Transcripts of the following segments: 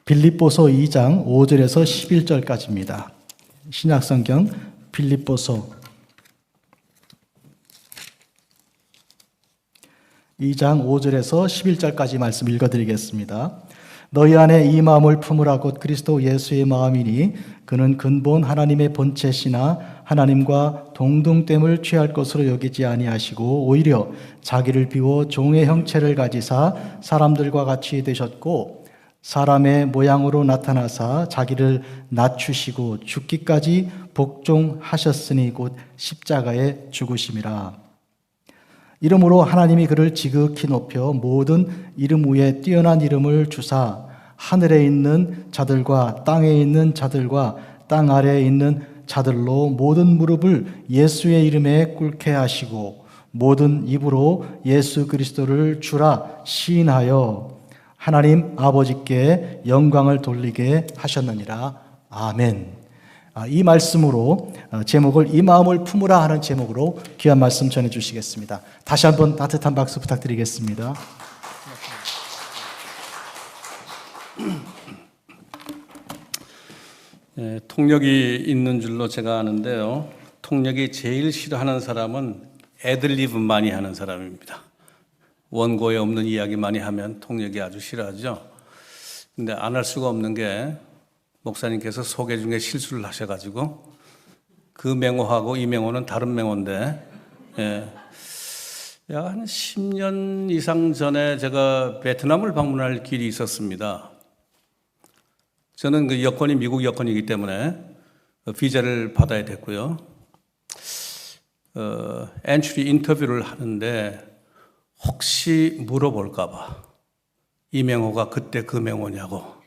빌립보서 2장 5절에서 11절까지입니다. 신약성경 빌립보서 2장 5절에서 11절까지 말씀 읽어드리겠습니다. 너희 안에 이 마음을 품으라 곧 그리스도 예수의 마음이니 그는 근본 하나님의 본체시나 하나님과 동등됨을 취할 것으로 여기지 아니하시고 오히려 자기를 비워 종의 형체를 가지사 사람들과 같이 되셨고 사람의 모양으로 나타나사 자기를 낮추시고 죽기까지 복종하셨으니 곧 십자가에 죽으심이라. 이러므로 하나님이 그를 지극히 높여 모든 이름 위에 뛰어난 이름을 주사 하늘에 있는 자들과 땅에 있는 자들과 땅 아래에 있는 자들로 모든 무릎을 예수의 이름에 꿇게 하시고 모든 입으로 예수 그리스도를 주라 시인하여 하나님 아버지께 영광을 돌리게 하셨느니라. 아멘. 이 말씀으로 제목을 이 마음을 품으라 하는 제목으로 귀한 말씀 전해 주시겠습니다. 다시 한번 따뜻한 박수 부탁드리겠습니다. 네, 통역이 있는 줄로 제가 아는데요. 통역이 제일 싫어하는 사람은 애들립 많이 하는 사람입니다. 원고에 없는 이야기 많이 하면 통역이 아주 싫어하죠. 근데 안 할 수가 없는 게 목사님께서 소개 중에 실수를 하셔가지고 그 맹호하고 이 맹호는 다른 맹호인데 약 한 10년 이상 전에 제가 베트남을 방문할 길이 있었습니다. 저는 그 여권이 미국 여권이기 때문에 비자를 받아야 됐고요. 엔트리 인터뷰를 하는데 혹시 물어볼까봐 이 맹호가 그때 그 맹호냐고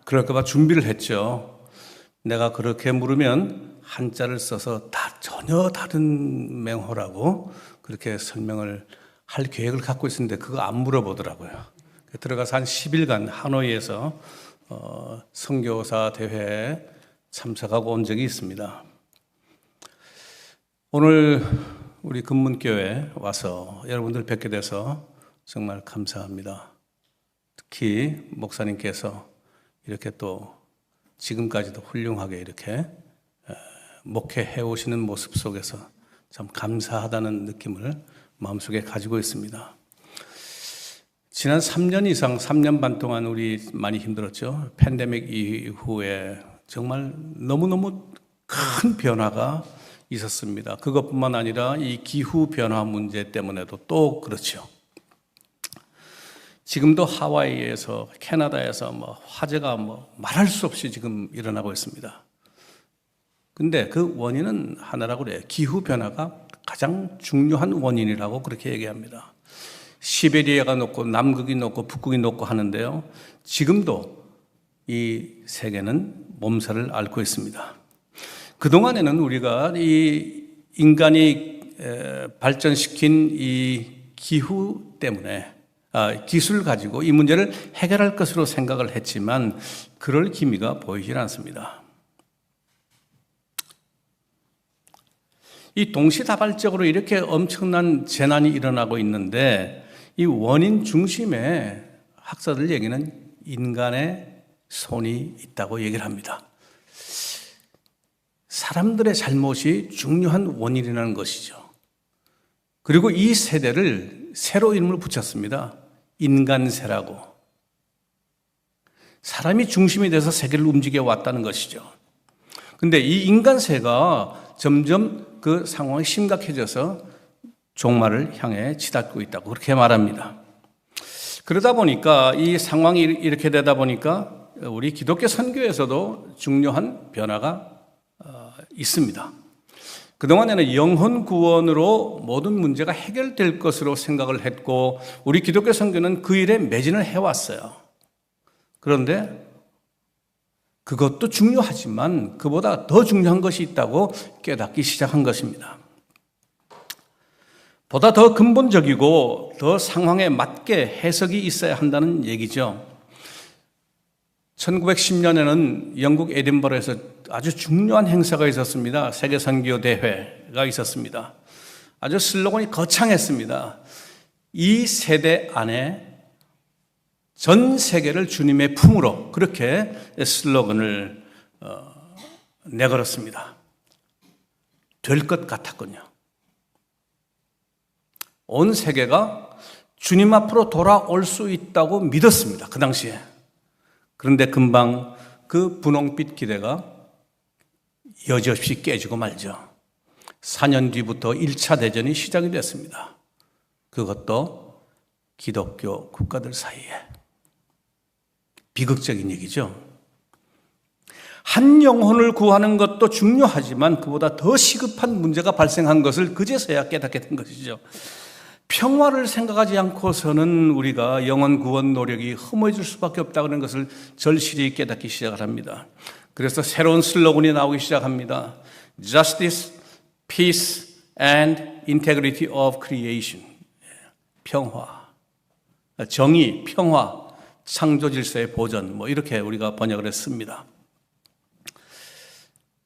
그럴까봐 준비를 했죠. 내가 그렇게 물으면 한자를 써서 전혀 다른 맹호라고 그렇게 설명을 할 계획을 갖고 있었는데 그거 안 물어보더라고요. 들어가서 한 10일간 하노이에서 선교사 대회에 참석하고 온 적이 있습니다. 오늘 우리 금문교회 와서 여러분들 뵙게 돼서 정말 감사합니다. 특히 목사님께서 이렇게 또 지금까지도 훌륭하게 이렇게 목회해 오시는 모습 속에서 참 감사하다는 느낌을 마음속에 가지고 있습니다. 지난 3년 반 동안 우리 많이 힘들었죠. 팬데믹 이후에 정말 너무너무 큰 변화가 있었습니다. 그것뿐만 아니라 이 기후 변화 문제 때문에도 또 그렇죠. 지금도 하와이에서 캐나다에서 화재가 말할 수 없이 지금 일어나고 있습니다. 근데 그 원인은 하나라고 그래요. 기후 변화가 가장 중요한 원인이라고 그렇게 얘기합니다. 시베리아가 높고 남극이 높고 북극이 높고 하는데요. 지금도 이 세계는 몸살을 앓고 있습니다. 그동안에는 우리가 이 인간이 발전시킨 이 기후 때문에 기술을 가지고 이 문제를 해결할 것으로 생각을 했지만 그럴 기미가 보이질 않습니다. 이 동시다발적으로 이렇게 엄청난 재난이 일어나고 있는데 이 원인 중심에 학자들 얘기는 인간의 손이 있다고 얘기를 합니다. 사람들의 잘못이 중요한 원인이라는 것이죠. 그리고 이 세대를 새로 이름을 붙였습니다. 인간세라고. 사람이 중심이 돼서 세계를 움직여 왔다는 것이죠. 근데 이 인간세가 점점 그 상황이 심각해져서 종말을 향해 치닫고 있다고 그렇게 말합니다. 그러다 보니까 이 상황이 이렇게 되다 보니까 우리 기독교 선교에서도 중요한 변화가 있습니다. 그동안에는 영혼 구원으로 모든 문제가 해결될 것으로 생각을 했고 우리 기독교 선교는 그 일에 매진을 해왔어요. 그런데 그것도 중요하지만 그보다 더 중요한 것이 있다고 깨닫기 시작한 것입니다. 보다 더 근본적이고 더 상황에 맞게 해석이 있어야 한다는 얘기죠. 1910년에는 영국 에딘버러에서 아주 중요한 행사가 있었습니다. 세계선교 대회가 있었습니다. 아주 슬로건이 거창했습니다. 이 세대 안에 전 세계를 주님의 품으로 그렇게 슬로건을 내걸었습니다. 될 것 같았군요. 온 세계가 주님 앞으로 돌아올 수 있다고 믿었습니다. 그 당시에. 그런데 금방 그 분홍빛 기대가 여지없이 깨지고 말죠. 4년 뒤부터 1차 대전이 시작이 됐습니다. 그것도 기독교 국가들 사이에. 비극적인 얘기죠. 한 영혼을 구하는 것도 중요하지만 그보다 더 시급한 문제가 발생한 것을 그제서야 깨닫게 된 것이죠. 평화를 생각하지 않고서는 우리가 영혼 구원 노력이 허무해질 수밖에 없다는 것을 절실히 깨닫기 시작을 합니다. 그래서 새로운 슬로건이 나오기 시작합니다. Justice, Peace and Integrity of Creation. 평화, 정의, 평화, 창조 질서의 보전, 이렇게 우리가 번역을 했습니다.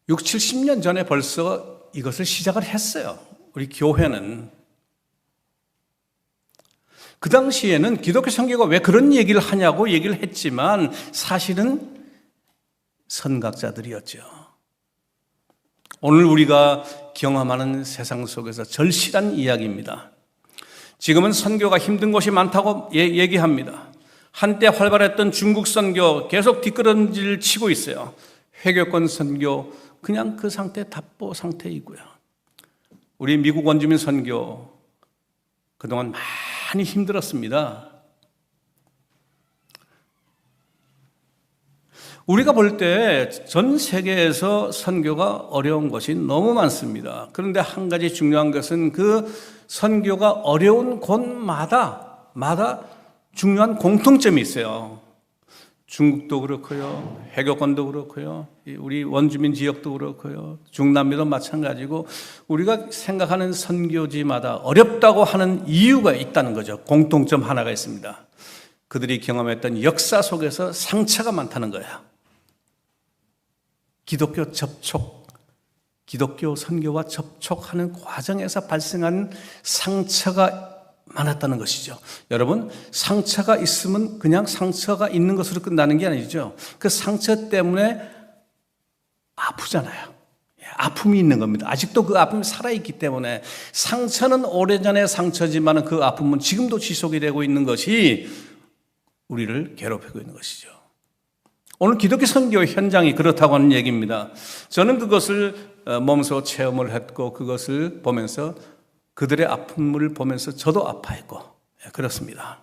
60, 70년 전에 벌써 이것을 시작을 했어요. 우리 교회는. 그 당시에는 기독교 선교가 왜 그런 얘기를 하냐고 얘기를 했지만 사실은 선각자들이었죠. 오늘 우리가 경험하는 세상 속에서 절실한 이야기입니다. 지금은 선교가 힘든 곳이 많다고 얘기합니다. 한때 활발했던 중국 선교 계속 뒷걸음질 치고 있어요. 회교권 선교 그냥 그 상태 답보 상태이고요. 우리 미국 원주민 선교 그동안 많이 힘들었습니다. 우리가 볼 때 전 세계에서 선교가 어려운 것이 너무 많습니다. 그런데 한 가지 중요한 것은 그 선교가 어려운 곳마다 중요한 공통점이 있어요. 중국도 그렇고요. 회교권도 그렇고요. 우리 원주민 지역도 그렇고요. 중남미도 마찬가지고 우리가 생각하는 선교지마다 어렵다고 하는 이유가 있다는 거죠. 공통점 하나가 있습니다. 그들이 경험했던 역사 속에서 상처가 많다는 거예요. 기독교 선교와 접촉하는 과정에서 발생한 상처가 많았다는 것이죠. 여러분, 상처가 있으면 그냥 상처가 있는 것으로 끝나는 게 아니죠. 그 상처 때문에 아프잖아요. 아픔이 있는 겁니다. 아직도 그 아픔이 살아있기 때문에 상처는 오래전의 상처지만 그 아픔은 지금도 지속이 되고 있는 것이 우리를 괴롭히고 있는 것이죠. 오늘 기독교 선교 현장이 그렇다고 하는 얘기입니다. 저는 그것을 몸소 체험을 했고 그것을 보면서 그들의 아픔을 보면서 저도 아파했고 그렇습니다.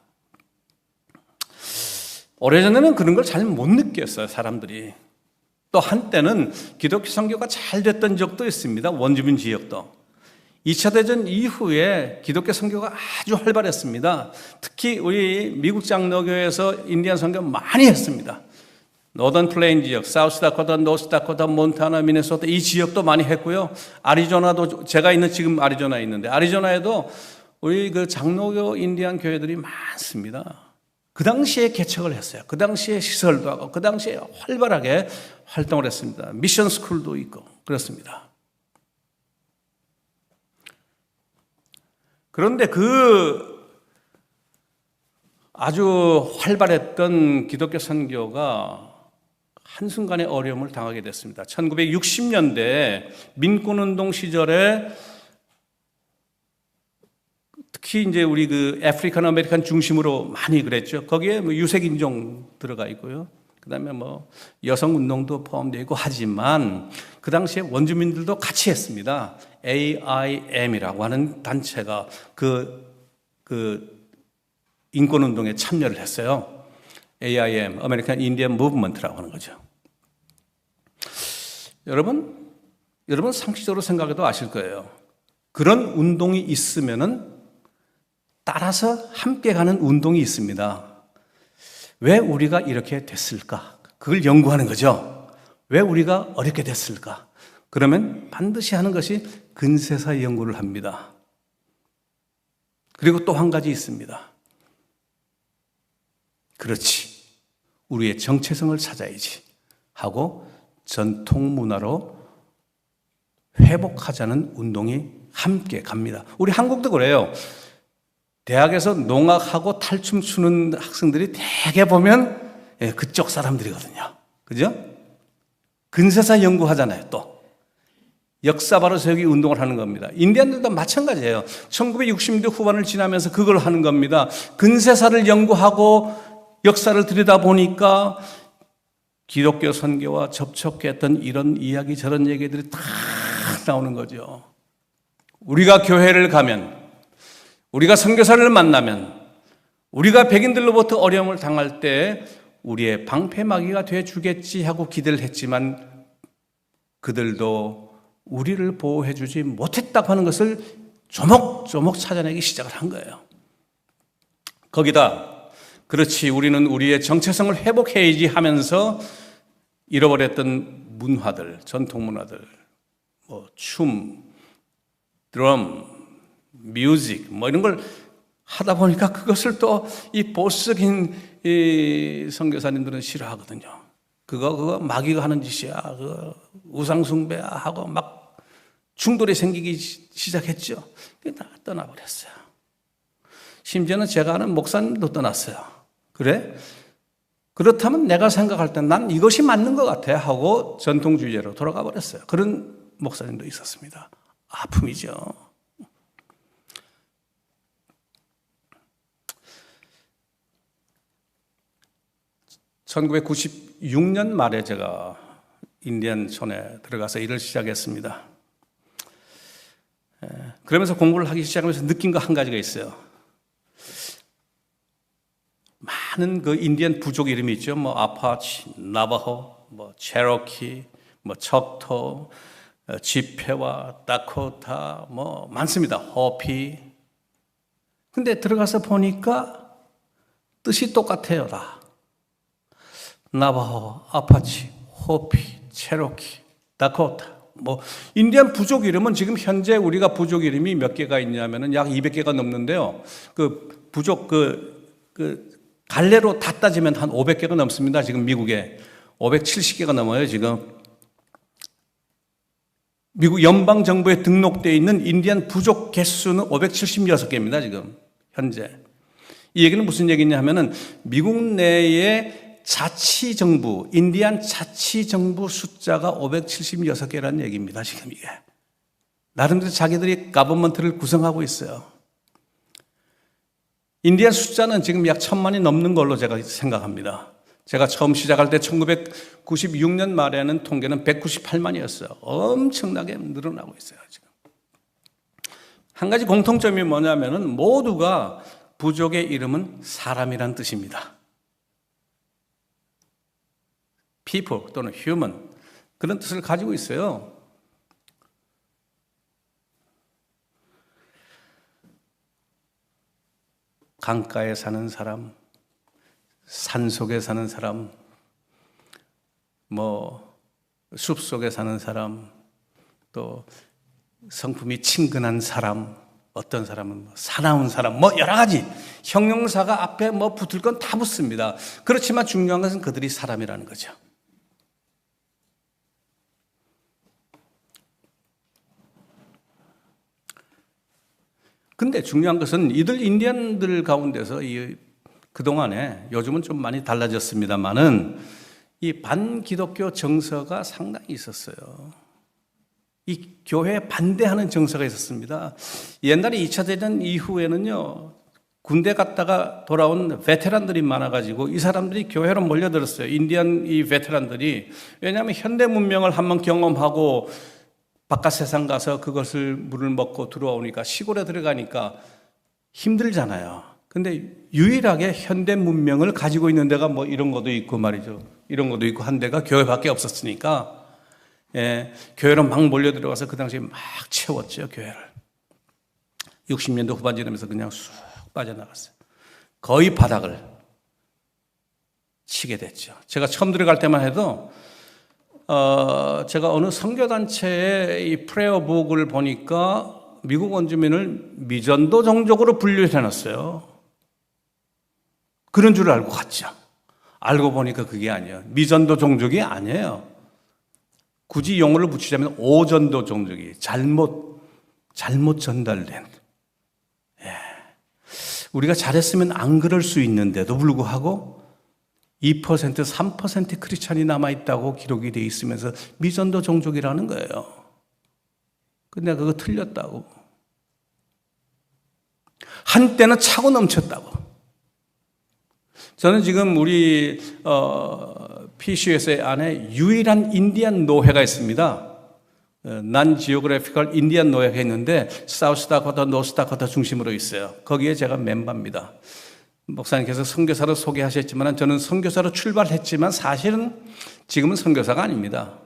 오래전에는 그런 걸 잘 못 느꼈어요, 사람들이. 또 한때는 기독교 선교가 잘 됐던 적도 있습니다. 원주민 지역도. 2차 대전 이후에 기독교 선교가 아주 활발했습니다. 특히 우리 미국 장로교에서 인디안 선교 많이 했습니다. 노던 플레인 지역, 사우스 다코타, 노스 다코타, 몬타나, 미네소타 이 지역도 많이 했고요. 아리조나도 제가 있는 지금 아리조나에 있는데 아리조나에도 우리 그 장로교 인디안 교회들이 많습니다. 그 당시에 개척을 했어요. 그 당시에 시설도 하고 그 당시에 활발하게 활동을 했습니다. 미션 스쿨도 있고 그렇습니다. 그런데 그 아주 활발했던 기독교 선교가 한순간에 어려움을 당하게 됐습니다. 1960년대 민권운동 시절에 특히 이제 우리 그 아프리칸 아메리칸 중심으로 많이 그랬죠. 거기에 유색인종 들어가 있고요. 그다음에 여성 운동도 포함되어 있고 하지만 그 당시에 원주민들도 같이 했습니다. AIM이라고 하는 단체가 그 인권운동에 참여를 했어요. AIM, American Indian Movement라고 하는 거죠. 여러분 상식적으로 생각해도 아실 거예요. 그런 운동이 있으면은 따라서 함께 가는 운동이 있습니다. 왜 우리가 이렇게 됐을까? 그걸 연구하는 거죠. 왜 우리가 어렵게 됐을까? 그러면 반드시 하는 것이 근세사 연구를 합니다. 그리고 또 한 가지 있습니다. 그렇지. 우리의 정체성을 찾아야지 하고 전통 문화로 회복하자는 운동이 함께 갑니다. 우리 한국도 그래요. 대학에서 농악하고 탈춤 추는 학생들이 대개 보면 그쪽 사람들이거든요. 그죠? 근세사 연구하잖아요, 또. 역사 바로 세우기 운동을 하는 겁니다. 인디언들도 마찬가지예요. 1960년대 후반을 지나면서 그걸 하는 겁니다. 근세사를 연구하고 역사를 들여다보니까 기독교 선교와 접촉했던 이런 이야기 저런 얘기들이 다 나오는 거죠. 우리가 교회를 가면, 우리가 선교사를 만나면, 우리가 백인들로부터 어려움을 당할 때 우리의 방패막이가 돼 주겠지 하고 기대를 했지만 그들도 우리를 보호해 주지 못했다고 하는 것을 조목조목 찾아내기 시작을 한 거예요. 거기다 그렇지 우리는 우리의 정체성을 회복해야지 하면서 잃어버렸던 문화들, 전통 문화들, 뭐 춤, 드럼, 뮤직 뭐 이런 걸 하다 보니까 그것을 또 이 보수적인 이 선교사님들은 싫어하거든요. 그거 마귀가 하는 짓이야. 그거 우상숭배야 하고 막 충돌이 생기기 시작했죠. 다 떠나버렸어요. 심지어는 제가 아는 목사님도 떠났어요. 그래? 그렇다면 내가 생각할 때 난 이것이 맞는 것 같아 하고 전통주의자로 돌아가 버렸어요. 그런 목사님도 있었습니다. 아픔이죠. 1996년 말에 제가 인디언촌에 들어가서 일을 시작했습니다. 그러면서 공부를 하기 시작하면서 느낀 거 한 가지가 있어요. 많은 그 인디언 부족 이름이 있죠. 뭐 아파치, 나바호, 뭐 체로키, 뭐 척토, 지페와, 다코타, 뭐 많습니다. 호피. 근데 들어가서 보니까 뜻이 똑같아요, 다. 나바호, 아파치, 호피, 체로키, 다코타. 뭐 인디언 부족 이름은 지금 현재 우리가 부족 이름이 몇 개가 있냐면은 약 200개가 넘는데요. 그 부족 갈래로 다 따지면 한 500개가 넘습니다. 지금 미국에 570개가 넘어요. 지금 미국 연방 정부에 등록되어 있는 인디언 부족 개수는 576개입니다. 지금 현재. 이 얘기는 무슨 얘기냐 하면은 미국 내에 자치정부, 인디안 자치정부 숫자가 576개라는 얘기입니다. 지금 이게. 나름대로 자기들이 가버먼트를 구성하고 있어요. 인디안 숫자는 지금 약 1000만이 넘는 걸로 제가 생각합니다. 제가 처음 시작할 때 1996년 말에는 통계는 198만이었어요. 엄청나게 늘어나고 있어요. 지금. 한 가지 공통점이 뭐냐면은 모두가 부족의 이름은 사람이란 뜻입니다. people 또는 human 그런 뜻을 가지고 있어요. 강가에 사는 사람, 산속에 사는 사람, 뭐 숲속에 사는 사람, 또 성품이 친근한 사람, 어떤 사람은 사나운 사람, 뭐 여러 가지 형용사가 앞에 뭐 붙을 건 다 붙습니다. 그렇지만 중요한 것은 그들이 사람이라는 거죠. 근데 중요한 것은 이들 인디언들 가운데서 그동안에 요즘은 좀 많이 달라졌습니다만은 이 반기독교 정서가 상당히 있었어요. 이 교회에 반대하는 정서가 있었습니다. 옛날에 2차 대전 이후에는요, 군대 갔다가 돌아온 베테랑들이 많아가지고 이 사람들이 교회로 몰려들었어요. 인디언 이 베테랑들이. 왜냐하면 현대 문명을 한번 경험하고 바깥 세상 가서 그것을 물을 먹고 들어오니까 시골에 들어가니까 힘들잖아요. 근데 유일하게 현대 문명을 가지고 있는 데가 뭐 이런 것도 있고 말이죠. 이런 것도 있고 한 데가 교회밖에 없었으니까 교회로 막 몰려 들어가서 그 당시에 막 채웠죠, 교회를. 60년대 후반 지나면서 그냥 쑥 빠져나갔어요. 거의 바닥을 치게 됐죠. 제가 처음 들어갈 때만 해도 제가 어느 선교단체의 이 프레어북을 보니까 미국 원주민을 미전도 종족으로 분류해놨어요. 그런 줄 알고 갔죠. 알고 보니까 그게 아니에요. 미전도 종족이 아니에요. 굳이 용어를 붙이자면 오전도 종족이 잘못 전달된. 우리가 잘했으면 안 그럴 수 있는데도 불구하고 2%, 3% 크리스찬이 남아있다고 기록이 되어 있으면서 미전도 종족이라는 거예요. 근데 그거 틀렸다고. 한때는 차고 넘쳤다고. 저는 지금 우리 PCUSA 안에 유일한 인디안 노회가 있습니다. 난 지오그래피컬 인디안 노회가 있는데 사우스다코타, 노스다코타 중심으로 있어요. 거기에 제가 멤버입니다. 목사님께서 선교사로 소개하셨지만 저는 선교사로 출발했지만 사실은 지금은 선교사가 아닙니다.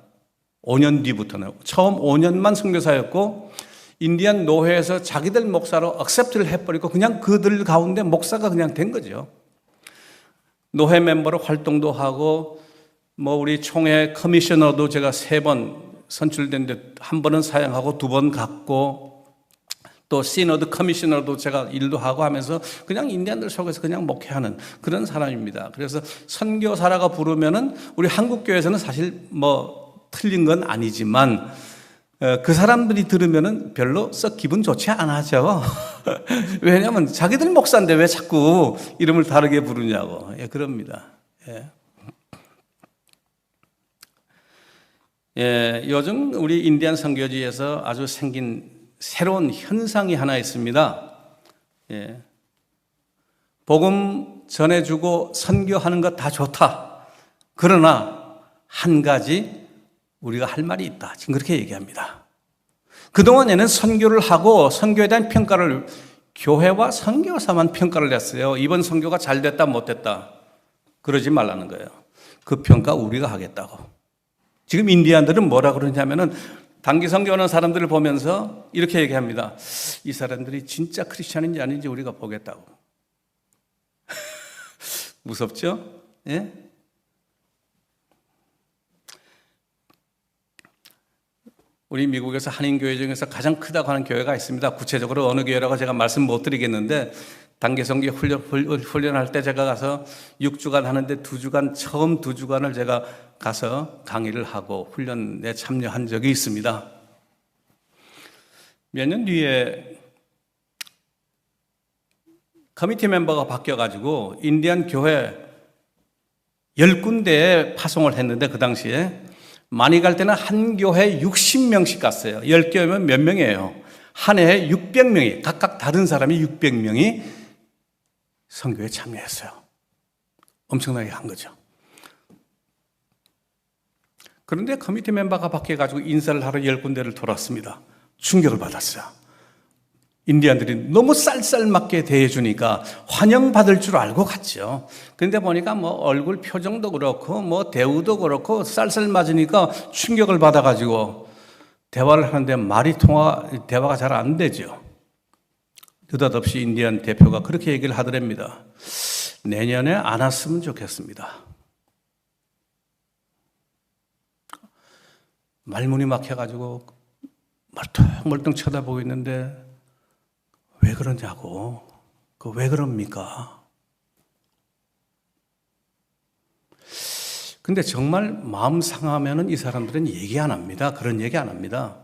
5년 뒤부터는 처음 5년만 선교사였고 인디안 노회에서 자기들 목사로 액셉트를 해버리고 그냥 그들 가운데 목사가 그냥 된 거죠. 노회 멤버로 활동도 하고 우리 총회 커미셔너도 제가 3번 선출됐는데 한 번은 사양하고 2번 갔고 또 시너드 커미셔너도 제가 일도 하고 하면서 그냥 인디안들 속에서 그냥 목회하는 그런 사람입니다. 그래서 선교사라고 부르면은 우리 한국 교회에서는 사실 틀린 건 아니지만 그 사람들이 들으면은 별로 썩 기분 좋지 않아 하죠. 왜냐하면 자기들 목사인데 왜 자꾸 이름을 다르게 부르냐고. 그럽니다. 요즘 우리 인디안 선교지에서 아주 생긴 새로운 현상이 하나 있습니다. 복음 전해주고 선교하는 것 다 좋다. 그러나 한 가지 우리가 할 말이 있다. 지금 그렇게 얘기합니다. 그동안에는 선교를 하고 선교에 대한 평가를 교회와 선교사만 평가를 했어요. 이번 선교가 잘 됐다 못 됐다 그러지 말라는 거예요. 그 평가 우리가 하겠다고. 지금 인디안들은 뭐라 그러냐면은 단기 선교하는 사람들을 보면서 이렇게 얘기합니다. 이 사람들이 진짜 크리스찬인지 아닌지 우리가 보겠다고. 무섭죠? 예? 우리 미국에서 한인교회 중에서 가장 크다고 하는 교회가 있습니다. 구체적으로 어느 교회라고 제가 말씀 못 드리겠는데 단기 선교 훈련할 때 제가 가서 6주간 하는데 처음 2주간을 제가 가서 강의를 하고 훈련에 참여한 적이 있습니다. 몇 년 뒤에 커미티 멤버가 바뀌어가지고 인디안 교회 10군데에 파송을 했는데 그 당시에 많이 갈 때는 한 교회에 60명씩 갔어요. 10교회면 몇 명이에요? 한 해에 600명이 각각 다른 사람이 600명이 선교에 참여했어요. 엄청나게 한 거죠. 그런데 커미티 멤버가 바뀌어가지고 인사를 하러 10군데를 돌았습니다. 충격을 받았어요. 인디안들이 너무 쌀쌀맞게 대해주니까 환영받을 줄 알고 갔죠. 그런데 보니까 얼굴 표정도 그렇고 대우도 그렇고 쌀쌀맞으니까 충격을 받아가지고 대화를 하는데 대화가 잘 안 되죠. 느닷없이 인디안 대표가 그렇게 얘기를 하더랍니다. 내년에 안 왔으면 좋겠습니다. 말문이 막혀가지고 멀뚱멀뚱 쳐다보고 있는데 왜 그러냐고. 왜 그럽니까? 근데 정말 마음 상하면은 이 사람들은 얘기 안 합니다. 그런 얘기 안 합니다.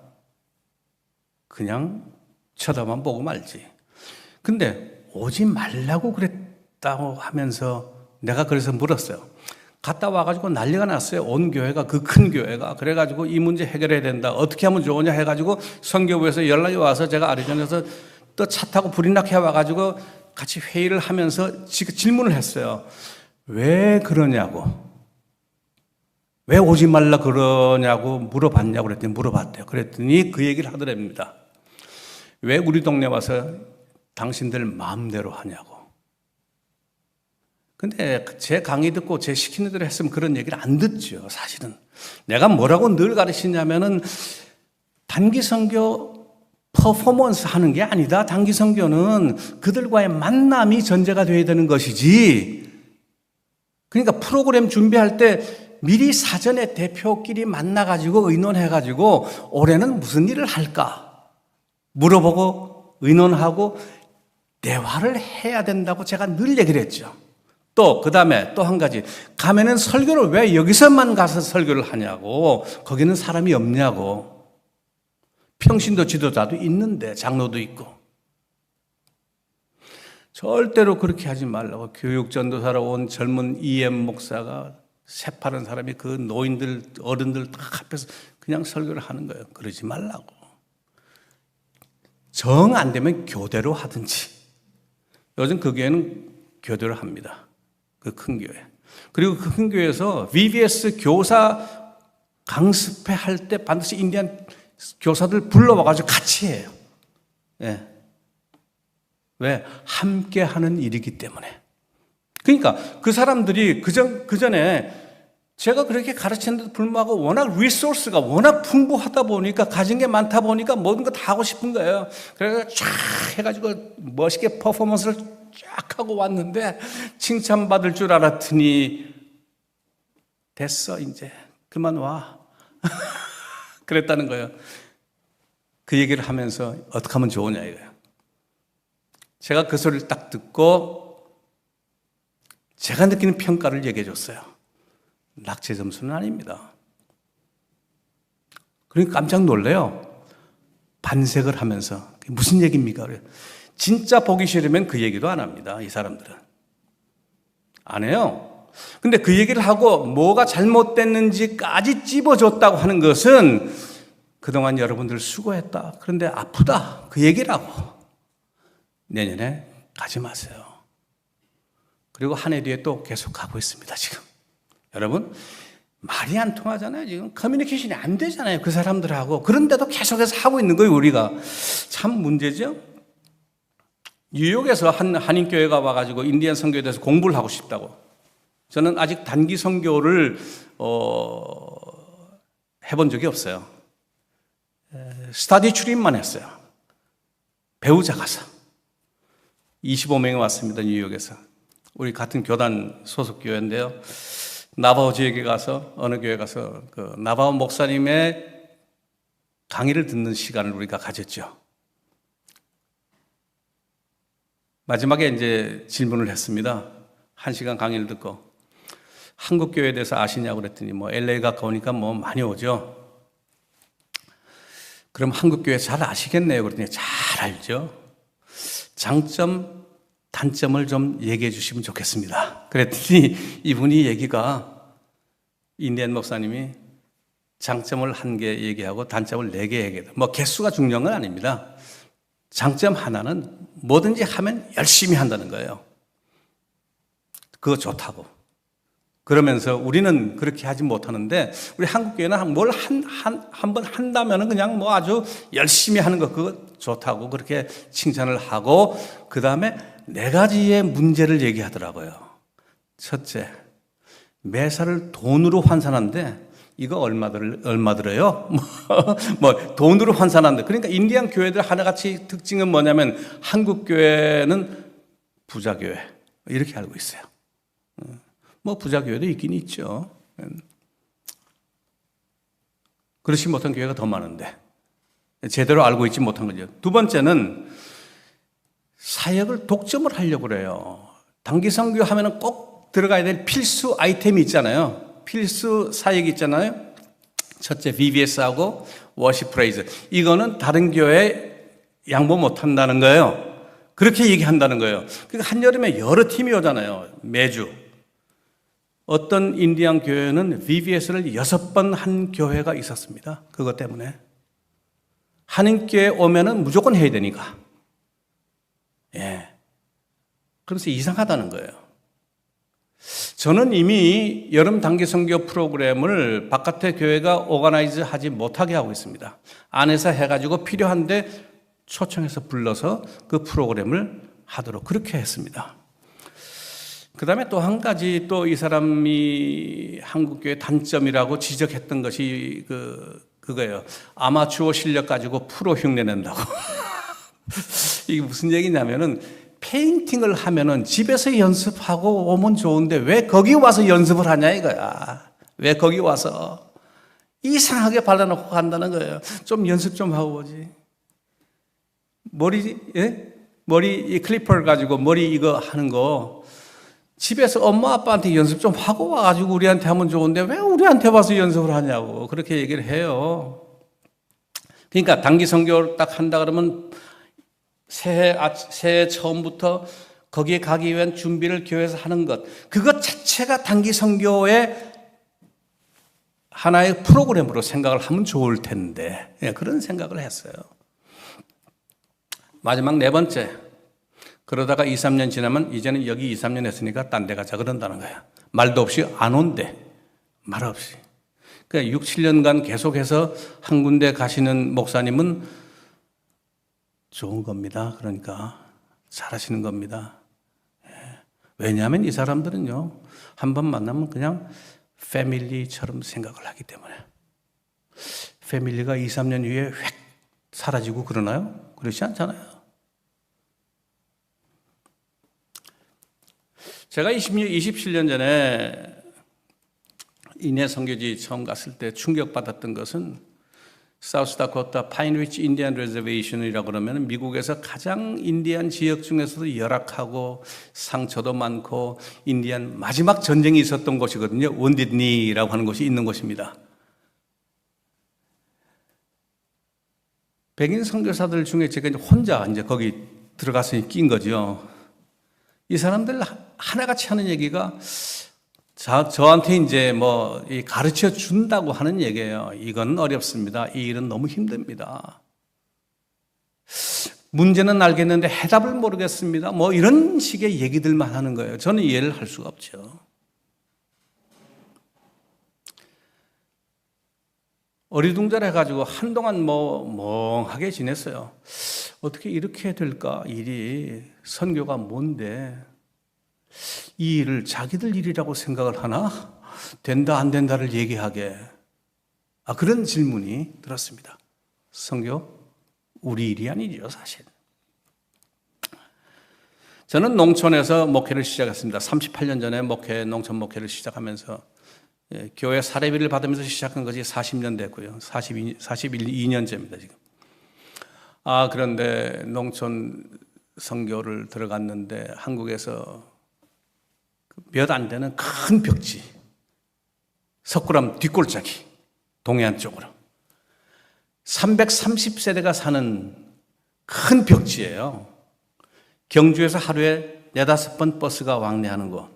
그냥 쳐다만 보고 말지. 근데 오지 말라고 그랬다고 하면서 내가 그래서 물었어요. 갔다 와가지고 난리가 났어요. 온 교회가, 그 큰 교회가. 그래가지고 이 문제 해결해야 된다. 어떻게 하면 좋으냐 해가지고 선교부에서 연락이 와서 제가 아리조나에서 또 차 타고 불이 나게 와가지고 같이 회의를 하면서 질문을 했어요. 왜 그러냐고. 왜 오지 말라 그러냐고 물어봤냐고 그랬더니 물어봤대요. 그랬더니 그 얘기를 하더랍니다. 왜 우리 동네 와서 당신들 마음대로 하냐고. 근데 제 강의 듣고 제 시키는 대로 했으면 그런 얘기를 안 듣죠, 사실은. 내가 뭐라고 늘 가르치냐면은 단기 선교 퍼포먼스 하는 게 아니다. 단기 선교는 그들과의 만남이 전제가 되어야 되는 것이지. 그러니까 프로그램 준비할 때 미리 사전에 대표끼리 만나가지고 의논해가지고 올해는 무슨 일을 할까 물어보고 의논하고 대화를 해야 된다고 제가 늘 얘기를 했죠. 또 그 다음에 또 한 가지, 가면은 설교를 왜 여기서만 가서 설교를 하냐고. 거기는 사람이 없냐고. 평신도 지도자도 있는데 장로도 있고. 절대로 그렇게 하지 말라고. 교육 전도사로 온 젊은 EM 목사가 새파란 사람이 그 노인들, 어른들 딱 앞에서 그냥 설교를 하는 거예요. 그러지 말라고. 정 안 되면 교대로 하든지. 요즘 그 교회는 교대로 합니다. 그 큰 교회. 그리고 그 큰 교회에서 VBS 교사 강습회 할 때 반드시 인디안 교사들 불러와가지고 같이 해요. 예. 왜? 함께 하는 일이기 때문에. 그러니까 그 사람들이 그 전에 제가 그렇게 가르치는데도 불구하고 워낙 리소스가 워낙 풍부하다 보니까 가진 게 많다 보니까 모든 거 다 하고 싶은 거예요. 그래서 쫙 해가지고 멋있게 퍼포먼스를 쫙 하고 왔는데 칭찬받을 줄 알았더니 됐어 이제 그만 와. 그랬다는 거예요. 그 얘기를 하면서 어떻게 하면 좋으냐 이거예요. 제가 그 소리를 딱 듣고 제가 느끼는 평가를 얘기해 줬어요. 낙제 점수는 아닙니다. 그러니까 깜짝 놀래요. 반색을 하면서 무슨 얘기입니까? 그래요. 진짜 보기 싫으면 그 얘기도 안 합니다. 이 사람들은. 안 해요. 근데 그 얘기를 하고 뭐가 잘못됐는지까지 찝어줬다고 하는 것은 그동안 여러분들 수고했다. 그런데 아프다. 그 얘기라고. 내년에 가지 마세요. 그리고 한 해 뒤에 또 계속 가고 있습니다, 지금. 여러분, 말이 안 통하잖아요. 지금 커뮤니케이션이 안 되잖아요. 그 사람들하고. 그런데도 계속해서 하고 있는 거예요, 우리가. 참 문제죠? 뉴욕에서 한 한인교회가 와가지고 인디안 선교에 대해서 공부를 하고 싶다고. 저는 아직 단기 선교를 해본 적이 없어요. 스터디 출입만 했어요. 배우자 가서. 25명이 왔습니다, 뉴욕에서. 우리 같은 교단 소속 교회인데요. 나바오 지역에 가서, 어느 교회 가서, 그 나바오 목사님의 강의를 듣는 시간을 우리가 가졌죠. 마지막에 이제 질문을 했습니다. 1시간 강의를 듣고. 한국 교회에 대해서 아시냐고 그랬더니 뭐 LA 가까우니까 뭐 많이 오죠. 그럼 한국 교회 잘 아시겠네요. 그랬더니 잘 알죠. 장점, 단점을 좀 얘기해 주시면 좋겠습니다. 그랬더니 이분이 얘기가 인디안 목사님이 장점을 1개 얘기하고 단점을 4개 얘기해요. 뭐 개수가 중요한 건 아닙니다. 장점 하나는 뭐든지 하면 열심히 한다는 거예요. 그거 좋다고. 그러면서 우리는 그렇게 하지 못하는데 우리 한국교회는 뭘 한번 한다면은 그냥 뭐 아주 열심히 하는 거 그거 좋다고 그렇게 칭찬을 하고 그 다음에 4가지의 문제를 얘기하더라고요. 첫째, 매사를 돈으로 환산하는데 이거 얼마 들어요? 뭐 돈으로 환산하는데 그러니까 인디안 교회들 하나같이 특징은 뭐냐면 한국 교회는 부자 교회 이렇게 알고 있어요. 뭐 부자 교회도 있긴 있죠. 그렇지 못한 교회가 더 많은데 제대로 알고 있지 못한 거죠. 2번째는 사역을 독점을 하려고 그래요. 단기 선교 하면은 꼭 들어가야 될 필수 아이템이 있잖아요. 필수 사역이 있잖아요. 첫째 VBS하고 워십 프레이즈. 이거는 다른 교회에 양보 못 한다는 거예요. 그렇게 얘기한다는 거예요. 그러니까 한여름에 여러 팀이 오잖아요. 매주. 어떤 인디안 교회는 VBS를 6번 한 교회가 있었습니다. 그것 때문에. 한인교회 오면은 무조건 해야 되니까. 예. 그래서 이상하다는 거예요. 저는 이미 여름 단기 선교 프로그램을 바깥의 교회가 오가나이즈 하지 못하게 하고 있습니다. 안에서 해가지고 필요한데 초청해서 불러서 그 프로그램을 하도록 그렇게 했습니다. 그 다음에 또 한 가지 또 이 사람이 한국교회 단점이라고 지적했던 것이 그거예요. 아마추어 실력 가지고 프로 흉내 낸다고. 이게 무슨 얘기냐면은 페인팅을 하면은 집에서 연습하고 오면 좋은데 왜 거기 와서 연습을 하냐 이거야. 왜 거기 와서 이상하게 발라놓고 간다는 거예요. 좀 연습 좀 하고 오지. 머리 이 클리퍼를 가지고 머리 이거 하는 거 집에서 엄마 아빠한테 연습 좀 하고 와가지고 우리한테 하면 좋은데 왜 우리한테 와서 연습을 하냐고 그렇게 얘기를 해요. 그러니까 단기 선교를 딱 한다 그러면 새해 처음부터 거기에 가기 위한 준비를 교회에서 하는 것, 그것 자체가 단기 선교의 하나의 프로그램으로 생각을 하면 좋을 텐데, 그런 생각을 했어요. 마지막 네 번째, 그러다가 2, 3년 지나면 이제는 여기 2, 3년 했으니까 딴 데 가자 그런다는 거야. 말도 없이 안 온대. 말 없이. 그러니까 6, 7년간 계속해서 한 군데 가시는 목사님은 좋은 겁니다. 그러니까 잘하시는 겁니다. 왜냐하면 이 사람들은요, 한 번 만나면 그냥 패밀리처럼 생각을 하기 때문에. 패밀리가 2, 3년 후에 획 사라지고 그러나요? 그렇지 않잖아요. 제가 27년 전에 인해 선교지 처음 갔을 때 충격받았던 것은 사우스다코타 파인리치 인디안 리저베이션이라고 그러면 미국에서 가장 인디안 지역 중에서도 열악하고 상처도 많고 인디안 마지막 전쟁이 있었던 곳이거든요. 원디니라고 하는 곳이 있는 곳입니다. 백인 선교사들 중에 제가 혼자 이제 거기 들어가서 낀 거죠. 이 사람들 하나같이 하는 얘기가 저한테 이제 뭐 가르쳐 준다고 하는 얘기예요. 이건 어렵습니다. 이 일은 너무 힘듭니다. 문제는 알겠는데 해답을 모르겠습니다. 뭐 이런 식의 얘기들만 하는 거예요. 저는 이해를 할 수가 없죠. 어리둥절해가지고 한동안 뭐 멍하게 지냈어요. 어떻게 이렇게 될까? 일이 선교가 뭔데 이 일을 자기들 일이라고 생각을 하나? 된다 안 된다를 얘기하게. 그런 질문이 들었습니다. 선교 우리 일이 아니죠, 사실. 저는 농촌에서 목회를 시작했습니다. 38년 전에 농촌 목회를 시작하면서 교회 사례비를 받으면서 시작한 것이 40년 됐고요. 42년째입니다, 지금. 그런데 농촌 선교를 들어갔는데 한국에서 몇 안 되는 큰 벽지, 석굴암 뒷골짜기, 동해안 쪽으로 330세대가 사는 큰 벽지예요. 경주에서 하루에 4-5번 버스가 왕래하는 곳.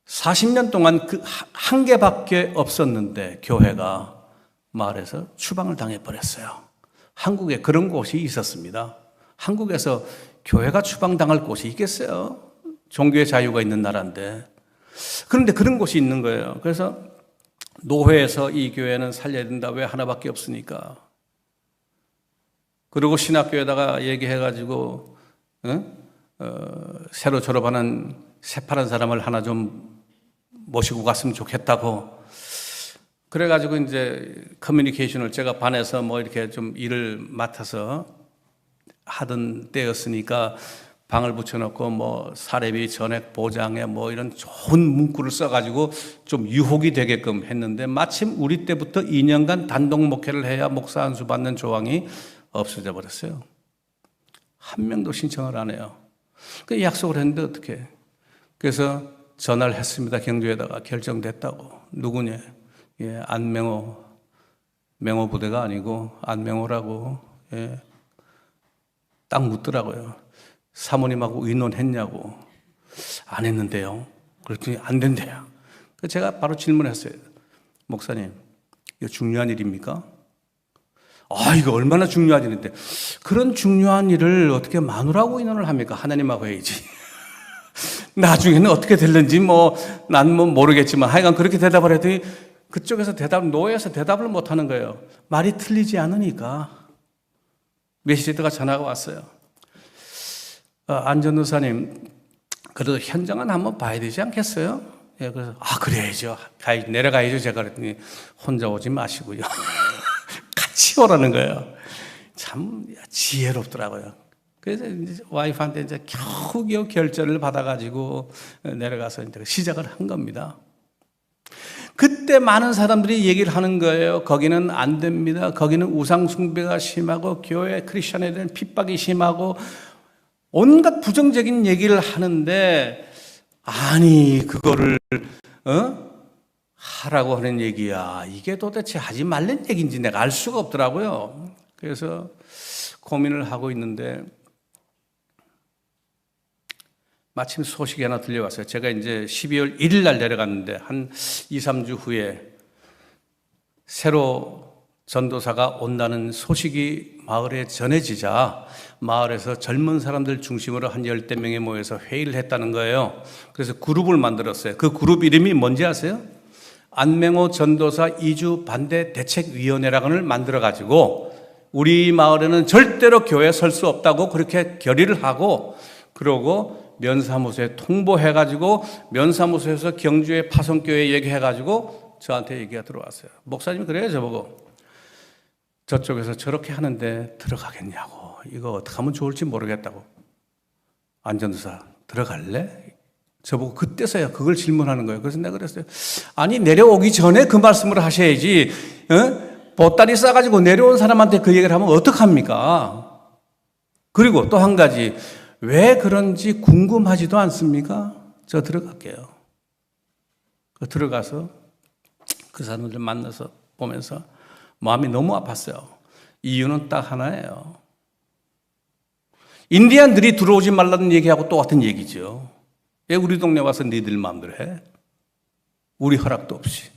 40년 동안 그 한 개밖에 없었는데 교회가 마을에서 추방을 당해버렸어요. 한국에 그런 곳이 있었습니다. 한국에서 교회가 추방당할 곳이 있겠어요? 종교의 자유가 있는 나라인데. 그런데 그런 곳이 있는 거예요. 그래서 노회에서 이 교회는 살려야 된다. 왜 하나밖에 없으니까. 그리고 신학교에다가 얘기해가지고 새로 졸업하는 새파란 사람을 하나 좀 모시고 갔으면 좋겠다고. 그래가지고 이제 커뮤니케이션을 제가 반에서 뭐 이렇게 좀 일을 맡아서 하던 때였으니까 방을 붙여놓고 뭐 사례비 전액 보장에 뭐 이런 좋은 문구를 써가지고 좀 유혹이 되게끔 했는데 마침 우리 때부터 2년간 단독 목회를 해야 목사 안수 받는 조항이 없어져 버렸어요. 한 명도 신청을 안 해요. 그 약속을 했는데 어떻게? 그래서 전화를 했습니다. 경주에다가 결정됐다고. 누구냐? 안명호, 명호 부대가 아니고 안명호라고. 딱 묻더라고요. 사모님하고 의논했냐고. 안 했는데요. 그랬더니 안 된대요. 그래서 제가 바로 질문했어요. 목사님, 이거 중요한 일입니까? 이거 얼마나 중요한 일인데. 그런 중요한 일을 어떻게 마누라하고 의논을 합니까? 하나님하고 해야지. 나중에는 어떻게 될는지 난 모르겠지만 하여간 그렇게 대답을 했더니 그쪽에서 노예에서 대답을 못 하는 거예요. 말이 틀리지 않으니까. 며칠 있다가 전화가 왔어요. 안 전도사님, 그래도 현장은 한번 봐야 되지 않겠어요? 그래서 그래야죠. 내려가야죠. 제가 그랬더니 혼자 오지 마시고요. 같이 오라는 거예요. 참 지혜롭더라고요. 그래서 이제 와이프한테 이제 겨우겨우 결제를 받아가지고 내려가서 이제 시작을 한 겁니다. 그때 많은 사람들이 얘기를 하는 거예요. 거기는 안 됩니다. 거기는 우상숭배가 심하고 교회 크리스천에 대한 핍박이 심하고 온갖 부정적인 얘기를 하는데 그거를 하라고 하는 얘기야. 이게 도대체 하지 말란 얘기인지 내가 알 수가 없더라고요. 그래서 고민을 하고 있는데 마침 소식이 하나 들려왔어요. 제가 이제 12월 1일 날 내려갔는데 한 2, 3주 후에 새로 전도사가 온다는 소식이 마을에 전해지자 마을에서 젊은 사람들 중심으로 한 10대 명이 모여서 회의를 했다는 거예요. 그래서 그룹을 만들었어요. 그 그룹 이름이 뭔지 아세요? 안맹호 전도사 이주 반대 대책위원회라고를 만들어가지고 우리 마을에는 절대로 교회에 설 수 없다고 그렇게 결의를 하고, 그러고 면사무소에 통보해가지고 면사무소에서 경주에 파송교회 얘기해가지고 저한테 얘기가 들어왔어요. 목사님 그래요 저보고. 저쪽에서 저렇게 하는데 들어가겠냐고. 이거 어떻게 하면 좋을지 모르겠다고. 안전도사 들어갈래? 저보고 그때서야 그걸 질문하는 거예요. 그래서 내가 그랬어요. 아니 내려오기 전에 그 말씀을 하셔야지. 보따리 싸가지고 내려온 사람한테 그 얘기를 하면 어떡합니까? 그리고 또 한 가지, 왜 그런지 궁금하지도 않습니까? 저 들어갈게요. 들어가서 그 사람들 만나서 보면서 마음이 너무 아팠어요. 이유는 딱 하나예요. 인디안들이 들어오지 말라는 얘기하고 똑같은 얘기죠. 왜 우리 동네 와서 니들 마음대로 해? 우리 허락도 없이.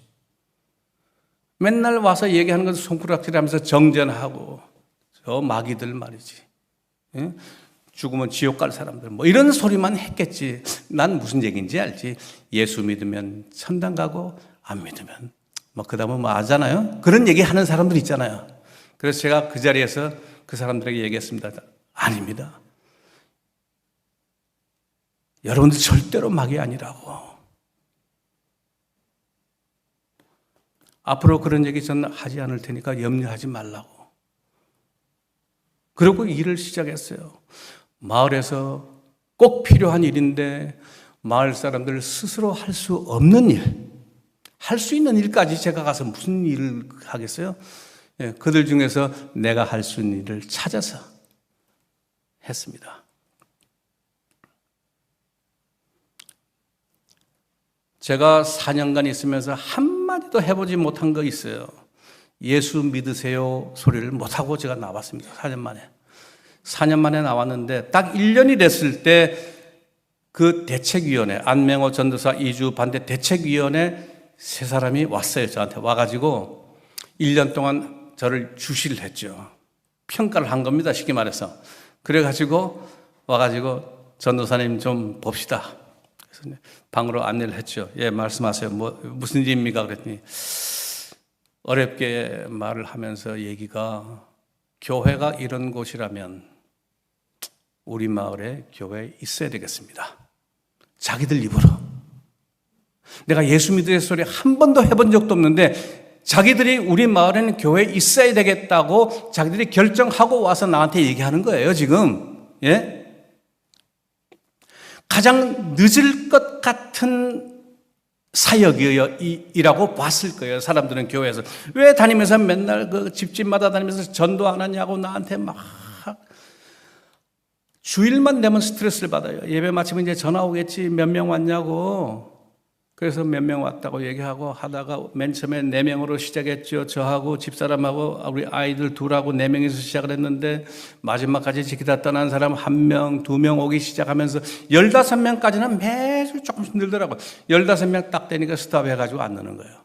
맨날 와서 얘기하는 건 손가락질하면서 정전하고 저 마귀들 말이지. 예? 죽으면 지옥 갈 사람들 뭐 이런 소리만 했겠지. 난 무슨 얘기인지 알지. 예수 믿으면 천당 가고 안 믿으면 뭐 그다음은 뭐 아잖아요. 그런 얘기 하는 사람들 있잖아요. 그래서 제가 그 자리에서 그 사람들에게 얘기했습니다. 아닙니다. 여러분들 절대로 마귀 아니라고. 앞으로 그런 얘기 저는 하지 않을 테니까 염려하지 말라고. 그러고 일을 시작했어요. 마을에서 꼭 필요한 일인데 마을 사람들 스스로 할 수 없는 일, 할 수 있는 일까지 제가 가서 무슨 일을 하겠어요? 예, 그들 중에서 내가 할 수 있는 일을 찾아서 했습니다. 제가 4년간 있으면서 한마디도 해보지 못한 거 있어요. 예수 믿으세요 소리를 못하고 제가 나왔습니다. 4년 만에. 4년 만에 나왔는데 딱 1년이 됐을 때 그 대책위원회, 안맹호 전도사 이주 반대 대책위원회 3사람이 왔어요. 저한테 와가지고 1년 동안 저를 주시를 했죠. 평가를 한 겁니다. 쉽게 말해서. 그래가지고 와가지고 전도사님 좀 봅시다. 그래서 방으로 안내를 했죠. 예, 말씀하세요. 뭐 무슨 일입니까? 그랬더니 어렵게 말을 하면서 얘기가, 교회가 이런 곳이라면 우리 마을에 교회에 있어야 되겠습니다. 자기들 입으로. 내가 예수 믿으의 소리 한 번도 해본 적도 없는데 자기들이 우리 마을에는 교회에 있어야 되겠다고 자기들이 결정하고 와서 나한테 얘기하는 거예요, 지금. 예? 가장 늦을 것 같은 사역이라고 봤을 거예요, 사람들은 교회에서. 왜 다니면서 맨날 그 집집마다 다니면서 전도 안 하냐고 나한테 막 주일만 되면 스트레스를 받아요. 예배 마치면 이제 전화 오겠지, 몇 명 왔냐고. 그래서 몇 명 왔다고 얘기하고 하다가 맨 처음에 4명으로 시작했죠. 저하고 집사람하고 우리 아이들 둘하고 4명이서 시작을 했는데 마지막까지 지키다 떠난 사람 1명, 2명 오기 시작하면서 15명까지는 매주 조금씩 늘더라고요. 15명 딱 되니까 스탑해가지고 안 넣는 거예요.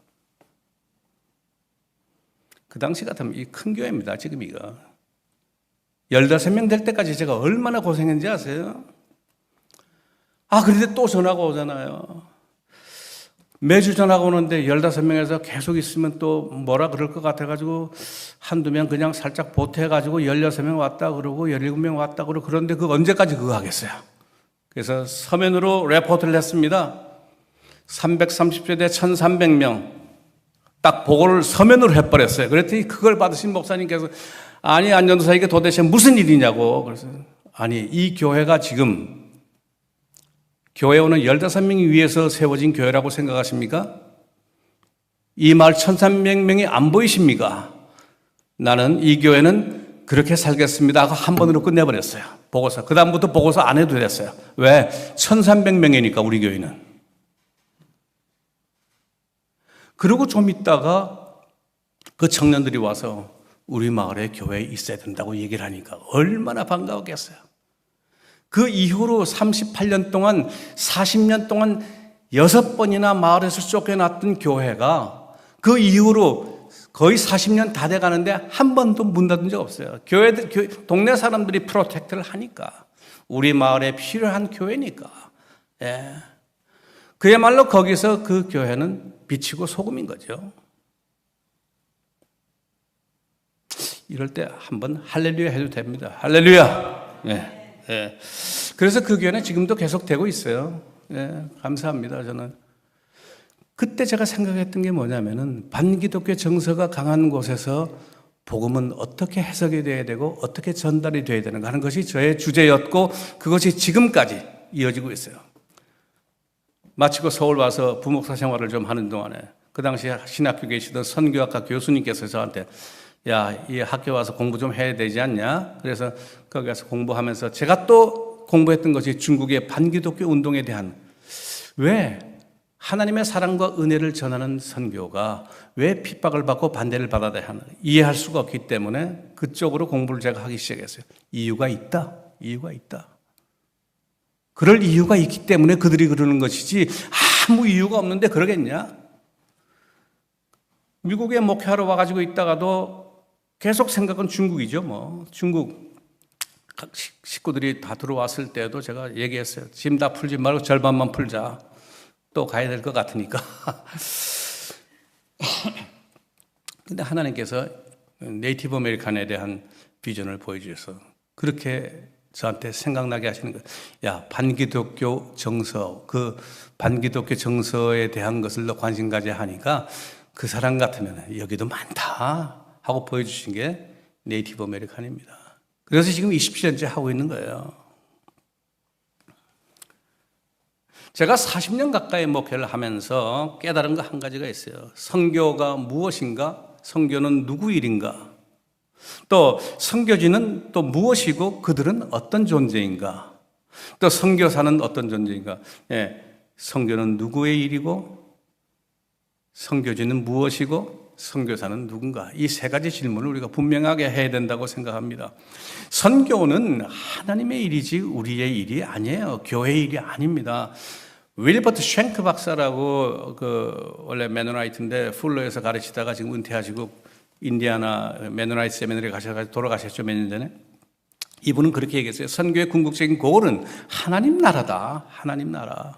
그 당시 같으면 이 큰 교회입니다. 지금 이거. 15명 될 때까지 제가 얼마나 고생했는지 아세요? 그런데 또 전화가 오잖아요. 매주 전화가 오는데 15명에서 계속 있으면 또 뭐라 그럴 것 같아가지고 한두 명 그냥 살짝 보태가지고 16명 왔다 그러고 17명 왔다 그러고, 그런데 그거 언제까지 그거 하겠어요? 그래서 서면으로 레포트를 했습니다. 330세대 1300명 딱 보고를 서면으로 해버렸어요. 그랬더니 그걸 받으신 목사님께서 아니 안전도사 이게 도대체 무슨 일이냐고. 그래서 아니 이 교회가 지금 교회 오는 15명이 위해서 세워진 교회라고 생각하십니까? 이 마을 1300명이 안 보이십니까? 나는 이 교회는 그렇게 살겠습니다 하고 한 번으로 끝내버렸어요. 보고서. 그 다음부터 보고서 안 해도 됐어요. 왜? 1300명이니까 우리 교회는. 그리고 좀 있다가 그 청년들이 와서 우리 마을에 교회에 있어야 된다고 얘기를 하니까 얼마나 반가웠겠어요. 그 이후로 38년 동안 40년 동안 6번이나 마을에서 쫓겨났던 교회가 그 이후로 거의 40년 다 돼가는데 한 번도 문 닫은 적 없어요. 동네 사람들이 프로텍트를 하니까, 우리 마을에 필요한 교회니까. 예. 그야말로 거기서 그 교회는 빛이고 소금인 거죠. 이럴 때 한번 할렐루야 해도 됩니다. 할렐루야. 예. 예. 그래서 그 교회는 지금도 계속 되고 있어요. 예. 감사합니다. 저는 그때 제가 생각했던 게 뭐냐면은 반기독교 정서가 강한 곳에서 복음은 어떻게 해석이 돼야 되고 어떻게 전달이 돼야 되는가 하는 것이 저의 주제였고, 그것이 지금까지 이어지고 있어요. 마치고 서울 와서 부목사 생활을 좀 하는 동안에 그 당시 신학교 계시던 선교학과 교수님께서 저한테, 야, 이 학교 와서 공부 좀 해야 되지 않냐? 그래서 거기 가서 공부하면서 제가 또 공부했던 것이 중국의 반기독교 운동에 대한, 왜 하나님의 사랑과 은혜를 전하는 선교가 왜 핍박을 받고 반대를 받아야 하나 이해할 수가 없기 때문에 그쪽으로 공부를 제가 하기 시작했어요. 이유가 있다. 이유가 있다. 그럴 이유가 있기 때문에 그들이 그러는 것이지 아무 이유가 없는데 그러겠냐? 미국에 목회하러 와가지고 있다가도 계속 생각은 중국이죠. 뭐 중국 식구들이 다 들어왔을 때도 제가 얘기했어요. 짐 다 풀지 말고 절반만 풀자. 또 가야 될 것 같으니까. 근데 하나님께서 네이티브 아메리칸에 대한 비전을 보여주셔서 그렇게 저한테 생각나게 하시는 거예요. 야, 반기독교 정서, 그 반기독교 정서에 대한 것을 너 관심 가져야 하니까 그 사람 같으면 여기도 많다 하고 보여주신 게 네이티브 아메리칸입니다. 그래서 지금 27년째 하고 있는 거예요. 제가 40년 가까이 목회를 하면서 깨달은 거 한 가지가 있어요. 선교가 무엇인가? 선교는 누구 일인가? 또 선교지는 또 무엇이고 그들은 어떤 존재인가? 또 선교사는 어떤 존재인가? 예, 선교는 누구의 일이고 선교지는 무엇이고 선교사는 누군가? 이 세 가지 질문을 우리가 분명하게 해야 된다고 생각합니다. 선교는 하나님의 일이지 우리의 일이 아니에요. 교회의 일이 아닙니다. 윌버트 쉔크 박사라고 원래 메노나이트인데 풀러에서 가르치다가 지금 은퇴하시고 인디아나 메노나이트 세미나리에 가셔서 돌아가셨죠, 몇 년 전에. 이분은 그렇게 얘기했어요. 선교의 궁극적인 골은 하나님 나라다. 하나님 나라.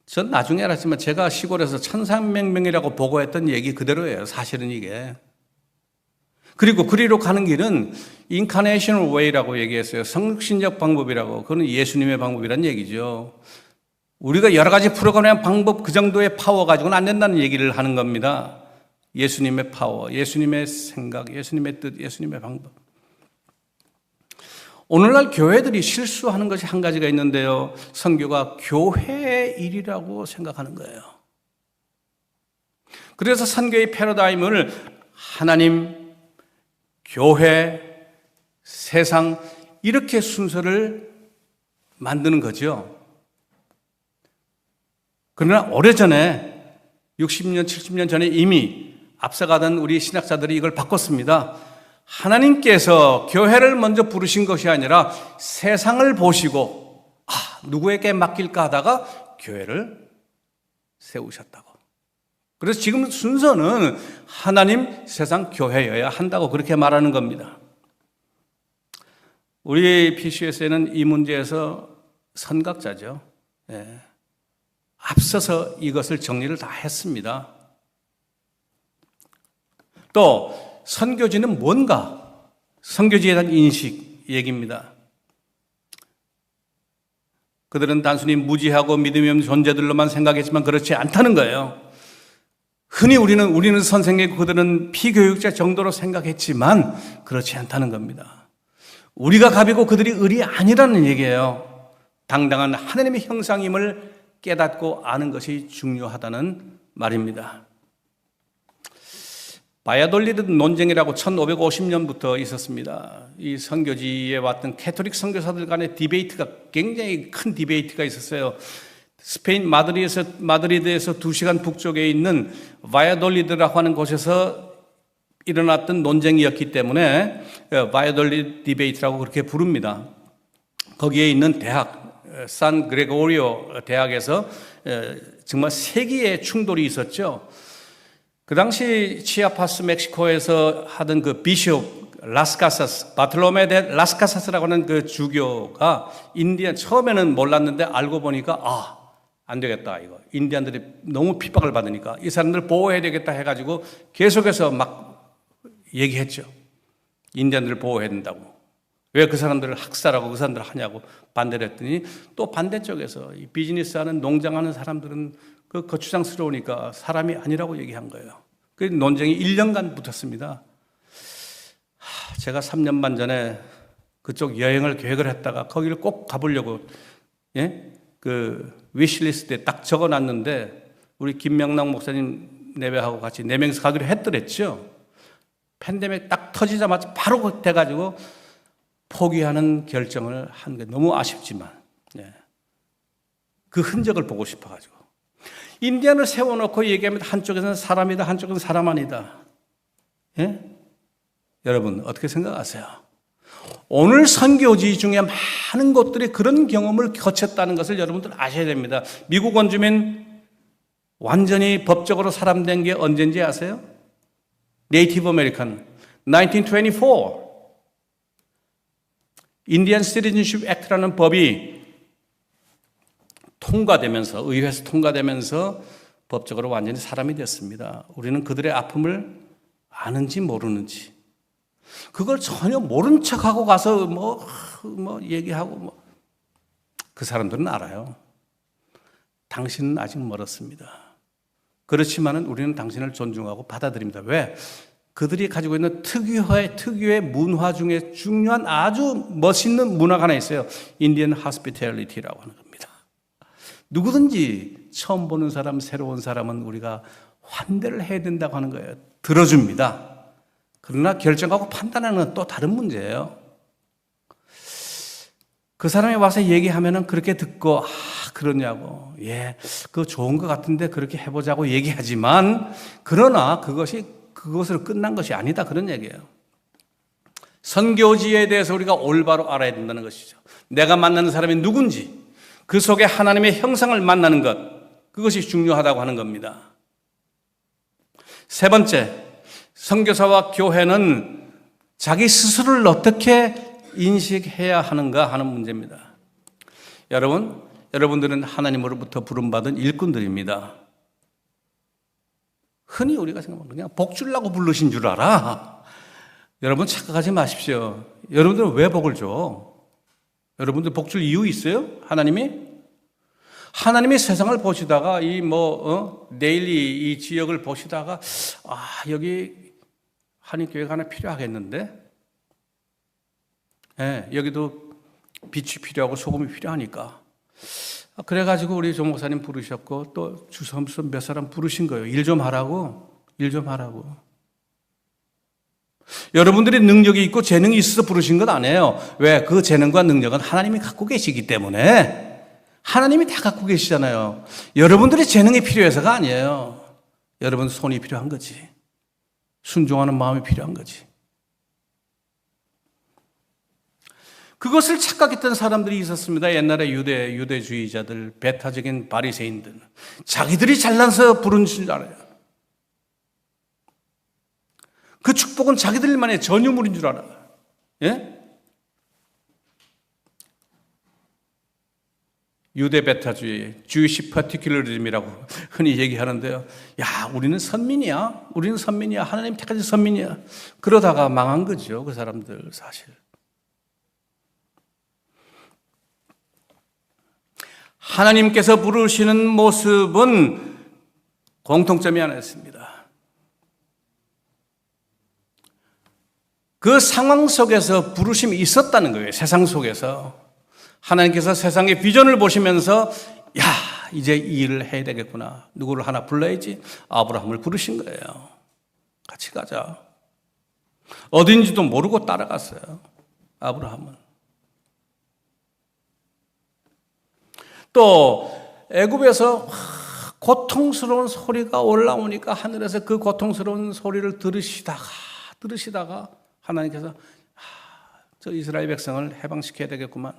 전 나중에 알았지만 제가 시골에서 1300명이라고 보고했던 얘기 그대로예요. 사실은 이게. 그리고 그리로 가는 길은 인카네이셔널 웨이라고 얘기했어요. 성육신적 방법이라고. 그건 예수님의 방법이란 얘기죠. 우리가 여러 가지 풀어가는 방법, 그 정도의 파워 가지고는 안 된다는 얘기를 하는 겁니다. 예수님의 파워, 예수님의 생각, 예수님의 뜻, 예수님의 방법. 오늘날 교회들이 실수하는 것이 한 가지가 있는데요. 선교가 교회의 일이라고 생각하는 거예요. 그래서 선교의 패러다임을 하나님, 교회, 세상 이렇게 순서를 만드는 거죠. 그러나 오래전에 60년, 70년 전에 이미 앞서가던 우리 신학자들이 이걸 바꿨습니다. 하나님께서 교회를 먼저 부르신 것이 아니라 세상을 보시고 누구에게 맡길까 하다가 교회를 세우셨다고. 그래서 지금 순서는 하나님, 세상, 교회여야 한다고 그렇게 말하는 겁니다. 우리 PCS에는 이 문제에서 선각자죠. 예. 앞서서 이것을 정리를 다 했습니다. 또 선교지는 뭔가? 선교지에 대한 인식 얘기입니다. 그들은 단순히 무지하고 믿음이 없는 존재들로만 생각했지만 그렇지 않다는 거예요. 흔히 우리는 선생이고 그들은 피교육자 정도로 생각했지만 그렇지 않다는 겁니다. 우리가 갑이고 그들이 을이 아니라는 얘기예요. 당당한 하나님의 형상임을 깨닫고 아는 것이 중요하다는 말입니다. 바야돌리드 논쟁이라고 1550년부터 있었습니다. 이 선교지에 왔던 캐톨릭 선교사들 간의 디베이트가 굉장히 큰 디베이트가 있었어요. 스페인 마드리드에서 2시간 북쪽에 있는 바야돌리드라고 하는 곳에서 일어났던 논쟁이었기 때문에 바야돌리드 디베이트라고 그렇게 부릅니다. 거기에 있는 대학, 산 그레고리오 대학에서 정말 세기의 충돌이 있었죠. 그 당시 치아파스 멕시코에서 하던 그 비숍 라스카사스, 바톨로메 데 라스카사스라고 하는 그 주교가 처음에는 몰랐는데 알고 보니까 안 되겠다 이거. 인디안들이 너무 핍박을 받으니까 이 사람들 보호해야 되겠다 해가지고 계속해서 막 얘기했죠. 인디안들을 보호해야 된다고. 왜 그 사람들을 학살하고 그 사람들을 하냐고 반대를 했더니 또 반대쪽에서 이 비즈니스하는 농장하는 사람들은 그 거추장스러우니까 사람이 아니라고 얘기한 거예요. 그 논쟁이 1년간 붙었습니다. 제가 3년 반 전에 그쪽 여행을 계획을 했다가 거기를 꼭 가보려고 그 위시리스트에 딱 적어놨는데 우리 김명락 목사님 내외하고 같이 4명이서 가기로 했더랬죠. 팬데믹 딱 터지자마자 바로 돼가지고 포기하는 결정을 한 게 너무 아쉽지만 그 흔적을 보고 싶어가지고 인디안을 세워놓고 얘기하면 한쪽에서는 사람이다, 한쪽은 사람 아니다. 여러분 어떻게 생각하세요? 오늘 선교지 중에 많은 곳들이 그런 경험을 거쳤다는 것을 여러분들 아셔야 됩니다. 미국 원주민 완전히 법적으로 사람 된 게 언제인지 아세요? 네이티브 아메리칸 1924 인디안 시티즌십 액트라는 법이 통과되면서 의회에서 통과되면서 법적으로 완전히 사람이 됐습니다. 우리는 그들의 아픔을 아는지 모르는지 그걸 전혀 모른 척하고 가서 뭐 얘기하고 그 사람들은 알아요. 당신은 아직 멀었습니다. 그렇지만은 우리는 당신을 존중하고 받아들입니다. 왜? 그들이 가지고 있는 특유의 문화 중에 중요한 아주 멋있는 문화가 하나 있어요. 인디언 하스피탈리티라고 하는 겁니다. 누구든지 처음 보는 사람, 새로운 사람은 우리가 환대를 해야 된다고 하는 거예요. 들어줍니다. 그러나 결정하고 판단하는 건 또 다른 문제예요. 그 사람이 와서 얘기하면은 그렇게 듣고 그러냐고 그거 좋은 것 같은데 그렇게 해보자고 얘기하지만 그러나 그것으로 끝난 것이 아니다 그런 얘기예요. 선교지에 대해서 우리가 올바로 알아야 된다는 것이죠. 내가 만나는 사람이 누군지 그 속에 하나님의 형상을 만나는 것 그것이 중요하다고 하는 겁니다. 세 번째, 선교사와 교회는 자기 스스로를 어떻게 인식해야 하는가 하는 문제입니다. 여러분들은 하나님으로부터 부름받은 일꾼들입니다. 흔히 우리가 생각하면 그냥 복 주려고 부르신 줄 알아. 여러분 착각하지 마십시오. 여러분들은 왜 복을 줘? 여러분들 복 줄 이유 있어요? 하나님이 세상을 보시다가 데일리 이 지역을 보시다가 여기 한인교회가 하나 필요하겠는데 여기도 빛이 필요하고 소금이 필요하니까 그래가지고 우리 조 목사님 부르셨고 또 주섬서 몇 사람 부르신 거예요. 일 좀 하라고. 여러분들이 능력이 있고 재능이 있어서 부르신 건 아니에요. 왜? 그 재능과 능력은 하나님이 갖고 계시기 때문에 하나님이 다 갖고 계시잖아요. 여러분들의 재능이 필요해서가 아니에요. 여러분 손이 필요한 거지. 순종하는 마음이 필요한 거지. 그것을 착각했던 사람들이 있었습니다. 옛날에 유대주의자들, 배타적인 바리새인들. 자기들이 잘나서 부른 줄 알아요. 그 축복은 자기들만의 전유물인 줄 알아요. 유대 배타주의, Jewish particularism이라고 흔히 얘기하는데요. 우리는 선민이야. 하나님 택하신 선민이야. 그러다가 망한 거죠. 그 사람들 사실. 하나님께서 부르시는 모습은 공통점이 하나 있습니다. 그 상황 속에서 부르심이 있었다는 거예요. 세상 속에서. 하나님께서 세상의 비전을 보시면서 이제 이 일을 해야 되겠구나. 누구를 하나 불러야지. 아브라함을 부르신 거예요. 같이 가자. 어딘지도 모르고 따라갔어요. 아브라함은. 또 애굽에서 고통스러운 소리가 올라오니까 하늘에서 그 고통스러운 소리를 들으시다가 하나님께서 저 이스라엘 백성을 해방시켜야 되겠구만.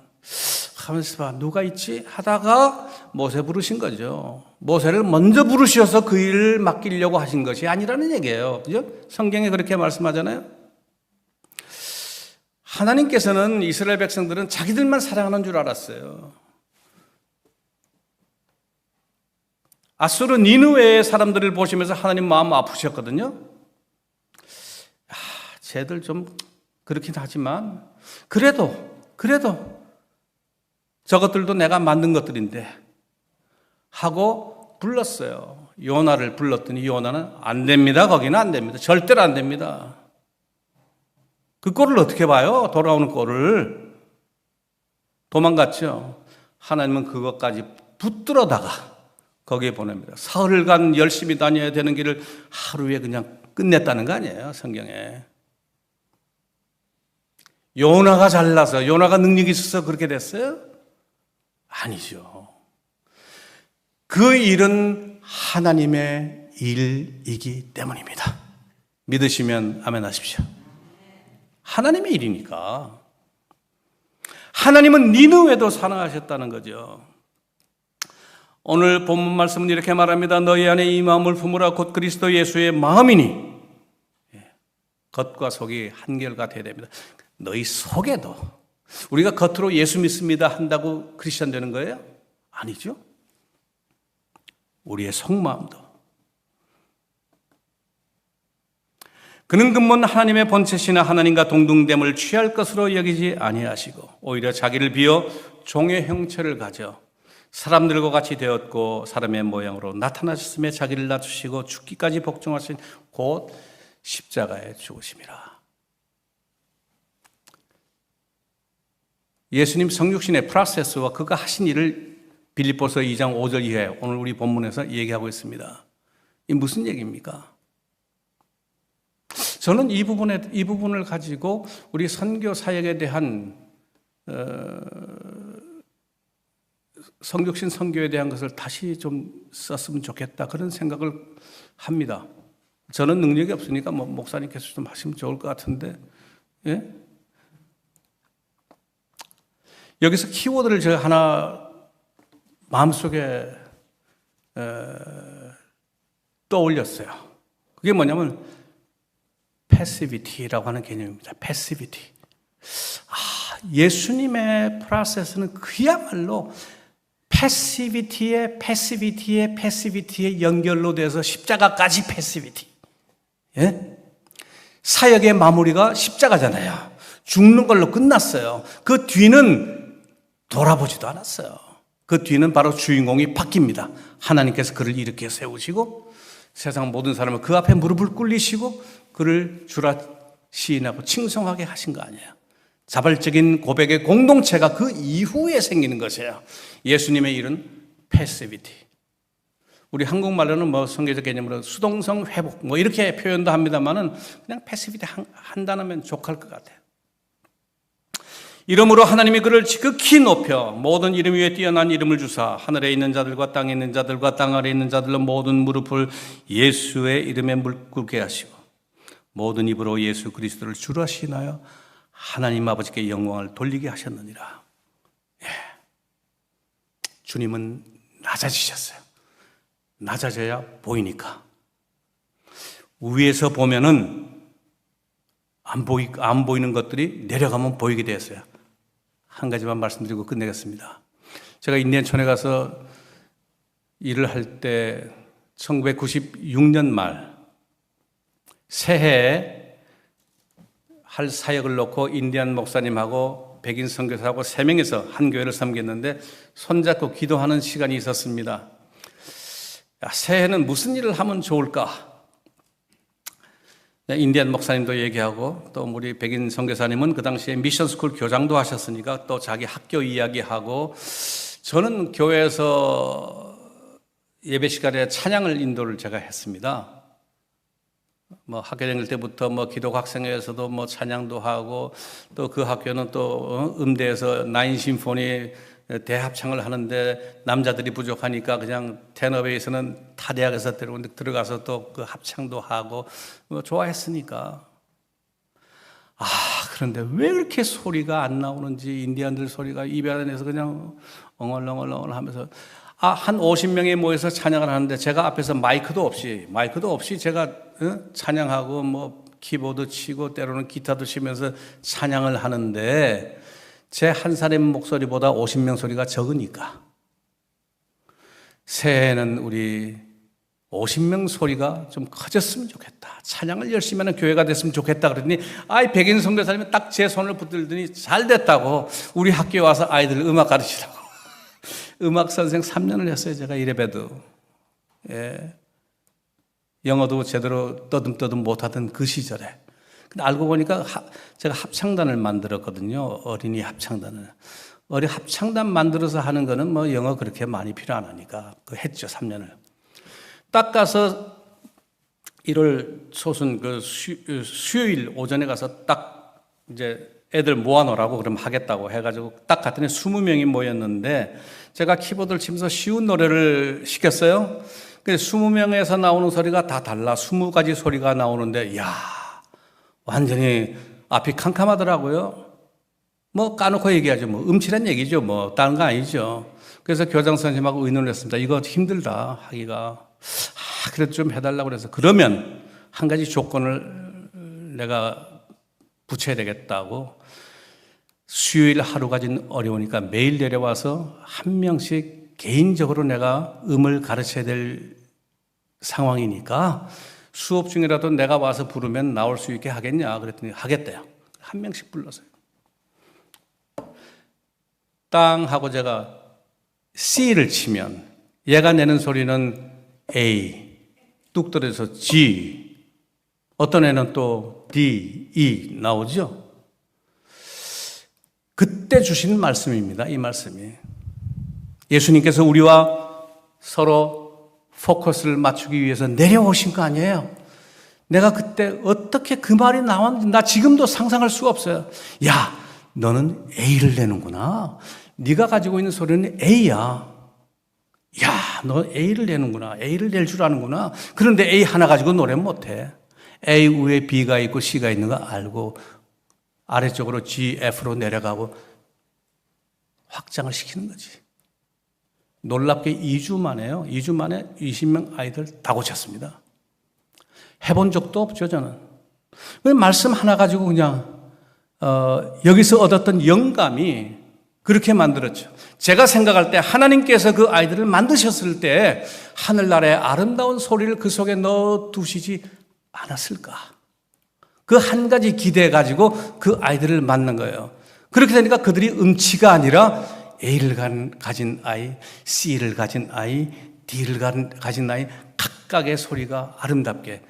가만있어 봐. 누가 있지? 하다가 모세 부르신 거죠. 모세를 먼저 부르셔서 그 일을 맡기려고 하신 것이 아니라는 얘기예요. 그죠? 성경에 그렇게 말씀하잖아요. 하나님께서는 이스라엘 백성들은 자기들만 사랑하는 줄 알았어요. 아수르 니느웨의 사람들을 보시면서 하나님 마음 아프셨거든요. 쟤들 좀 그렇긴 하지만 그래도 저것들도 내가 만든 것들인데 하고 불렀어요. 요나를 불렀더니 요나는 안 됩니다. 거기는 안 됩니다. 절대로 안 됩니다. 그 꼴을 어떻게 봐요? 돌아오는 꼴을. 도망갔죠. 하나님은 그것까지 붙들어다가 거기에 보냅니다. 사흘간 열심히 다녀야 되는 길을 하루에 그냥 끝냈다는 거 아니에요, 성경에. 요나가 잘나서, 요나가 능력이 있어서 그렇게 됐어요? 아니죠. 그 일은 하나님의 일이기 때문입니다. 믿으시면 아멘 하십시오. 하나님의 일이니까. 하나님은 니느웨도 사랑하셨다는 거죠. 오늘 본문 말씀은 이렇게 말합니다. 너희 안에 이 마음을 품으라 곧 그리스도 예수의 마음이니. 겉과 속이 한결같아야 됩니다. 너희 속에도 우리가 겉으로 예수 믿습니다 한다고 크리스천 되는 거예요? 아니죠. 우리의 속마음도. 그는 근본 하나님의 본체시나 하나님과 동등됨을 취할 것으로 여기지 아니하시고 오히려 자기를 비워 종의 형체를 가져 사람들과 같이 되었고 사람의 모양으로 나타나셨으며 자기를 낮추시고 죽기까지 복종하신 곧 십자가에 죽으심이라. 예수님 성육신의 프로세스와 그가 하신 일을 빌립보서 2장 5절 이하에 오늘 우리 본문에서 얘기하고 있습니다. 이 무슨 얘기입니까? 저는 이 부분을 가지고 우리 선교 사역에 대한 성육신 선교에 대한 것을 다시 좀 썼으면 좋겠다 그런 생각을 합니다. 저는 능력이 없으니까 목사님께서 좀 하시면 좋을 것 같은데, 예? 여기서 키워드를 제가 하나 마음속에 떠올렸어요. 그게 뭐냐면 패시비티라고 하는 개념입니다. 패시비티. 예수님의 프로세스는 그야말로 패시비티의 연결로 돼서 십자가까지 패시비티. 예? 사역의 마무리가 십자가잖아요. 죽는 걸로 끝났어요. 그 뒤는 돌아보지도 않았어요. 그 뒤는 바로 주인공이 바뀝니다. 하나님께서 그를 일으켜 세우시고 세상 모든 사람을 그 앞에 무릎을 꿇리시고 그를 주라 시인하고 칭송하게 하신 거 아니에요. 자발적인 고백의 공동체가 그 이후에 생기는 것이에요. 예수님의 일은 패시비티. 우리 한국말로는 성경적 개념으로 수동성 회복 이렇게 표현도 합니다만은 그냥 패시비티 한다면 족할 것 같아요. 이러므로 하나님이 그를 지극히 높여 모든 이름 위에 뛰어난 이름을 주사 하늘에 있는 자들과 땅에 있는 자들과 땅 아래에 있는 자들로 모든 무릎을 예수의 이름에 꿇게 하시고 모든 입으로 예수 그리스도를 주라 시인하여 하나님 아버지께 영광을 돌리게 하셨느니라. 예. 주님은 낮아지셨어요. 낮아져야 보이니까. 위에서 보면은 안 보이는 것들이 내려가면 보이게 되었어요. 한 가지만 말씀드리고 끝내겠습니다. 제가 인디언촌에 가서 일을 할 때 1996년 말 새해에 할 사역을 놓고 인디안 목사님하고 백인 선교사하고 3명이서 한 교회를 섬겼는데 손잡고 기도하는 시간이 있었습니다. 새해는 무슨 일을 하면 좋을까? 인디안 목사님도 얘기하고 또 우리 백인 선교사님은 그 당시에 미션스쿨 교장도 하셨으니까 또 자기 학교 이야기하고 저는 교회에서 예배 시간에 찬양을 인도를 제가 했습니다. 학교 다닐 때부터 기독 학생회에서도 찬양도 하고 또 그 학교는 또 음대에서 나인 심포니 대합창을 하는데 남자들이 부족하니까 그냥 테너베이스는 타 대학에서 들어가서 또 그 합창도 하고 좋아했으니까 그런데 왜 이렇게 소리가 안 나오는지, 인디안들 소리가 입에 안에서 그냥 엉얼엉얼 하면서, 한 50명이 모여서 찬양을 하는데 제가 앞에서 마이크도 없이 제가 찬양하고 뭐 키보드 치고 때로는 기타도 치면서 찬양을 하는데 제 한 사람 목소리보다 50명 소리가 적으니까 새해에는 우리 50명 소리가 좀 커졌으면 좋겠다. 찬양을 열심히 하는 교회가 됐으면 좋겠다. 그랬더니 백인 선교사님이 딱 제 손을 붙들더니 잘 됐다고 우리 학교에 와서 아이들 음악 가르치라고. 음악 선생 3년을 했어요. 제가 이래봬도. 예. 영어도 제대로 떠듬떠듬 못하던 그 시절에. 근데 알고 보니까 제가 합창단을 만들었거든요. 어린이 합창단을. 어린이 합창단 만들어서 하는 거는 뭐 영어 그렇게 많이 필요 안 하니까 그 했죠. 3년을. 딱 가서 1월 초순 수요일 오전에 가서 딱 이제 애들 모아놓으라고 그럼 하겠다고 해가지고 딱 갔더니 20명이 모였는데 제가 키보드를 치면서 쉬운 노래를 시켰어요. 근데 20명에서 나오는 소리가 다 달라. 20가지 소리가 나오는데, 완전히 앞이 캄캄하더라고요. 뭐 까놓고 얘기하죠. 뭐 음치란 얘기죠. 뭐 다른 거 아니죠. 그래서 교장 선생님하고 의논을 했습니다. 이거 힘들다 하기가. 그래도 좀 해달라고 그래서 그러면 한 가지 조건을 내가 붙여야 되겠다고 수요일 하루가 좀 어려우니까 매일 내려와서 한 명씩 개인적으로 내가 음을 가르쳐야 될 상황이니까 수업 중이라도 내가 와서 부르면 나올 수 있게 하겠냐 그랬더니 하겠대요. 한 명씩 불러서요. 땅 하고 제가 C를 치면 얘가 내는 소리는 A, 뚝 떨어져서 G, 어떤 애는 또 D, E 나오죠? 그때 주신 말씀입니다. 이 말씀이. 예수님께서 우리와 서로 포커스를 맞추기 위해서 내려오신 거 아니에요? 내가 그때 어떻게 그 말이 나왔는지 나 지금도 상상할 수가 없어요. 야, 너는 A를 내는구나. 네가 가지고 있는 소리는 A야. 야, 너 A를 내는구나. A를 낼 줄 아는구나. 그런데 A 하나 가지고 노래 못해. A 위에 B가 있고 C가 있는 거 알고 아래쪽으로 G, F로 내려가고 확장을 시키는 거지. 놀랍게 2주 만에요. 2주 만에 20명 아이들 다 고쳤습니다. 해본 적도 없죠, 저는. 말씀 하나 가지고 그냥 여기서 얻었던 영감이 그렇게 만들었죠. 제가 생각할 때 하나님께서 그 아이들을 만드셨을 때 하늘나라의 아름다운 소리를 그 속에 넣어 두시지 않았을까? 그 한 가지 기대해 가지고 그 아이들을 만난 거예요. 그렇게 되니까 그들이 음치가 아니라 A를 가진 아이, C를 가진 아이, D를 가진 아이 각각의 소리가 아름답게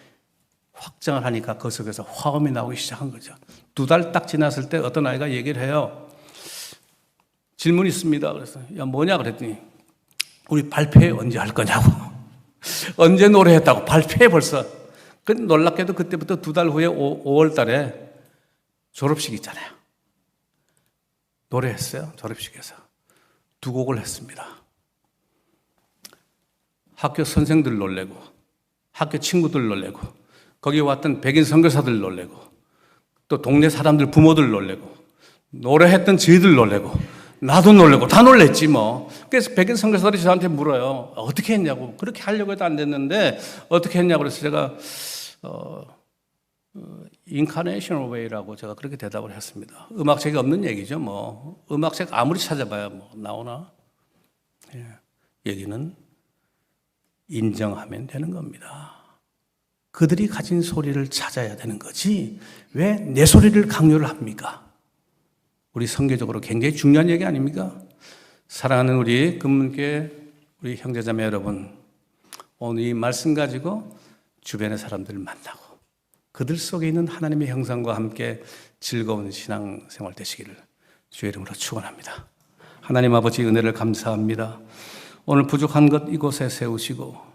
확장을 하니까 그 속에서 화음이 나오기 시작한 거죠. 2달 딱 지났을 때 어떤 아이가 얘기를 해요. 질문이 있습니다. 그래서 야 뭐냐 그랬더니 우리 발표회 언제 할 거냐고. 언제 노래했다고 발표회 벌써. 그 놀랍게도 그때부터 2달 후에 5월 달에 졸업식 있잖아요. 노래했어요. 졸업식에서. 2곡을 했습니다. 학교 선생들 놀래고 학교 친구들 놀래고 거기 왔던 백인 선교사들 놀래고 또 동네 사람들 부모들 놀래고 노래했던 저희들 놀래고 나도 놀래고 다 놀랬지 뭐. 그래서 백인 선교사들이 저한테 물어요. 어떻게 했냐고. 그렇게 하려고 해도 안 됐는데 어떻게 했냐고 그래서 제가 Incarnational Way라고 제가 그렇게 대답을 했습니다. 음악책이 없는 얘기죠. 뭐 음악책 아무리 찾아봐야 뭐 나오나. 예. 얘기는 인정하면 되는 겁니다. 그들이 가진 소리를 찾아야 되는 거지 왜 내 소리를 강요를 합니까? 우리 선교적으로 굉장히 중요한 얘기 아닙니까? 사랑하는 우리 금문교회 우리 형제자매 여러분, 오늘 이 말씀 가지고 주변의 사람들을 만나고 그들 속에 있는 하나님의 형상과 함께 즐거운 신앙생활 되시기를 주의 이름으로 축원합니다. 하나님 아버지 은혜를 감사합니다. 오늘 부족한 것 이곳에 세우시고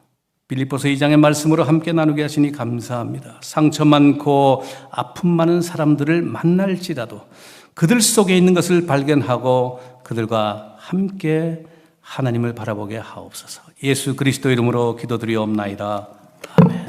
빌립보서 2장의 말씀으로 함께 나누게 하시니 감사합니다. 상처 많고 아픔 많은 사람들을 만날지라도 그들 속에 있는 것을 발견하고 그들과 함께 하나님을 바라보게 하옵소서. 예수 그리스도 이름으로 기도드리옵나이다. 아멘.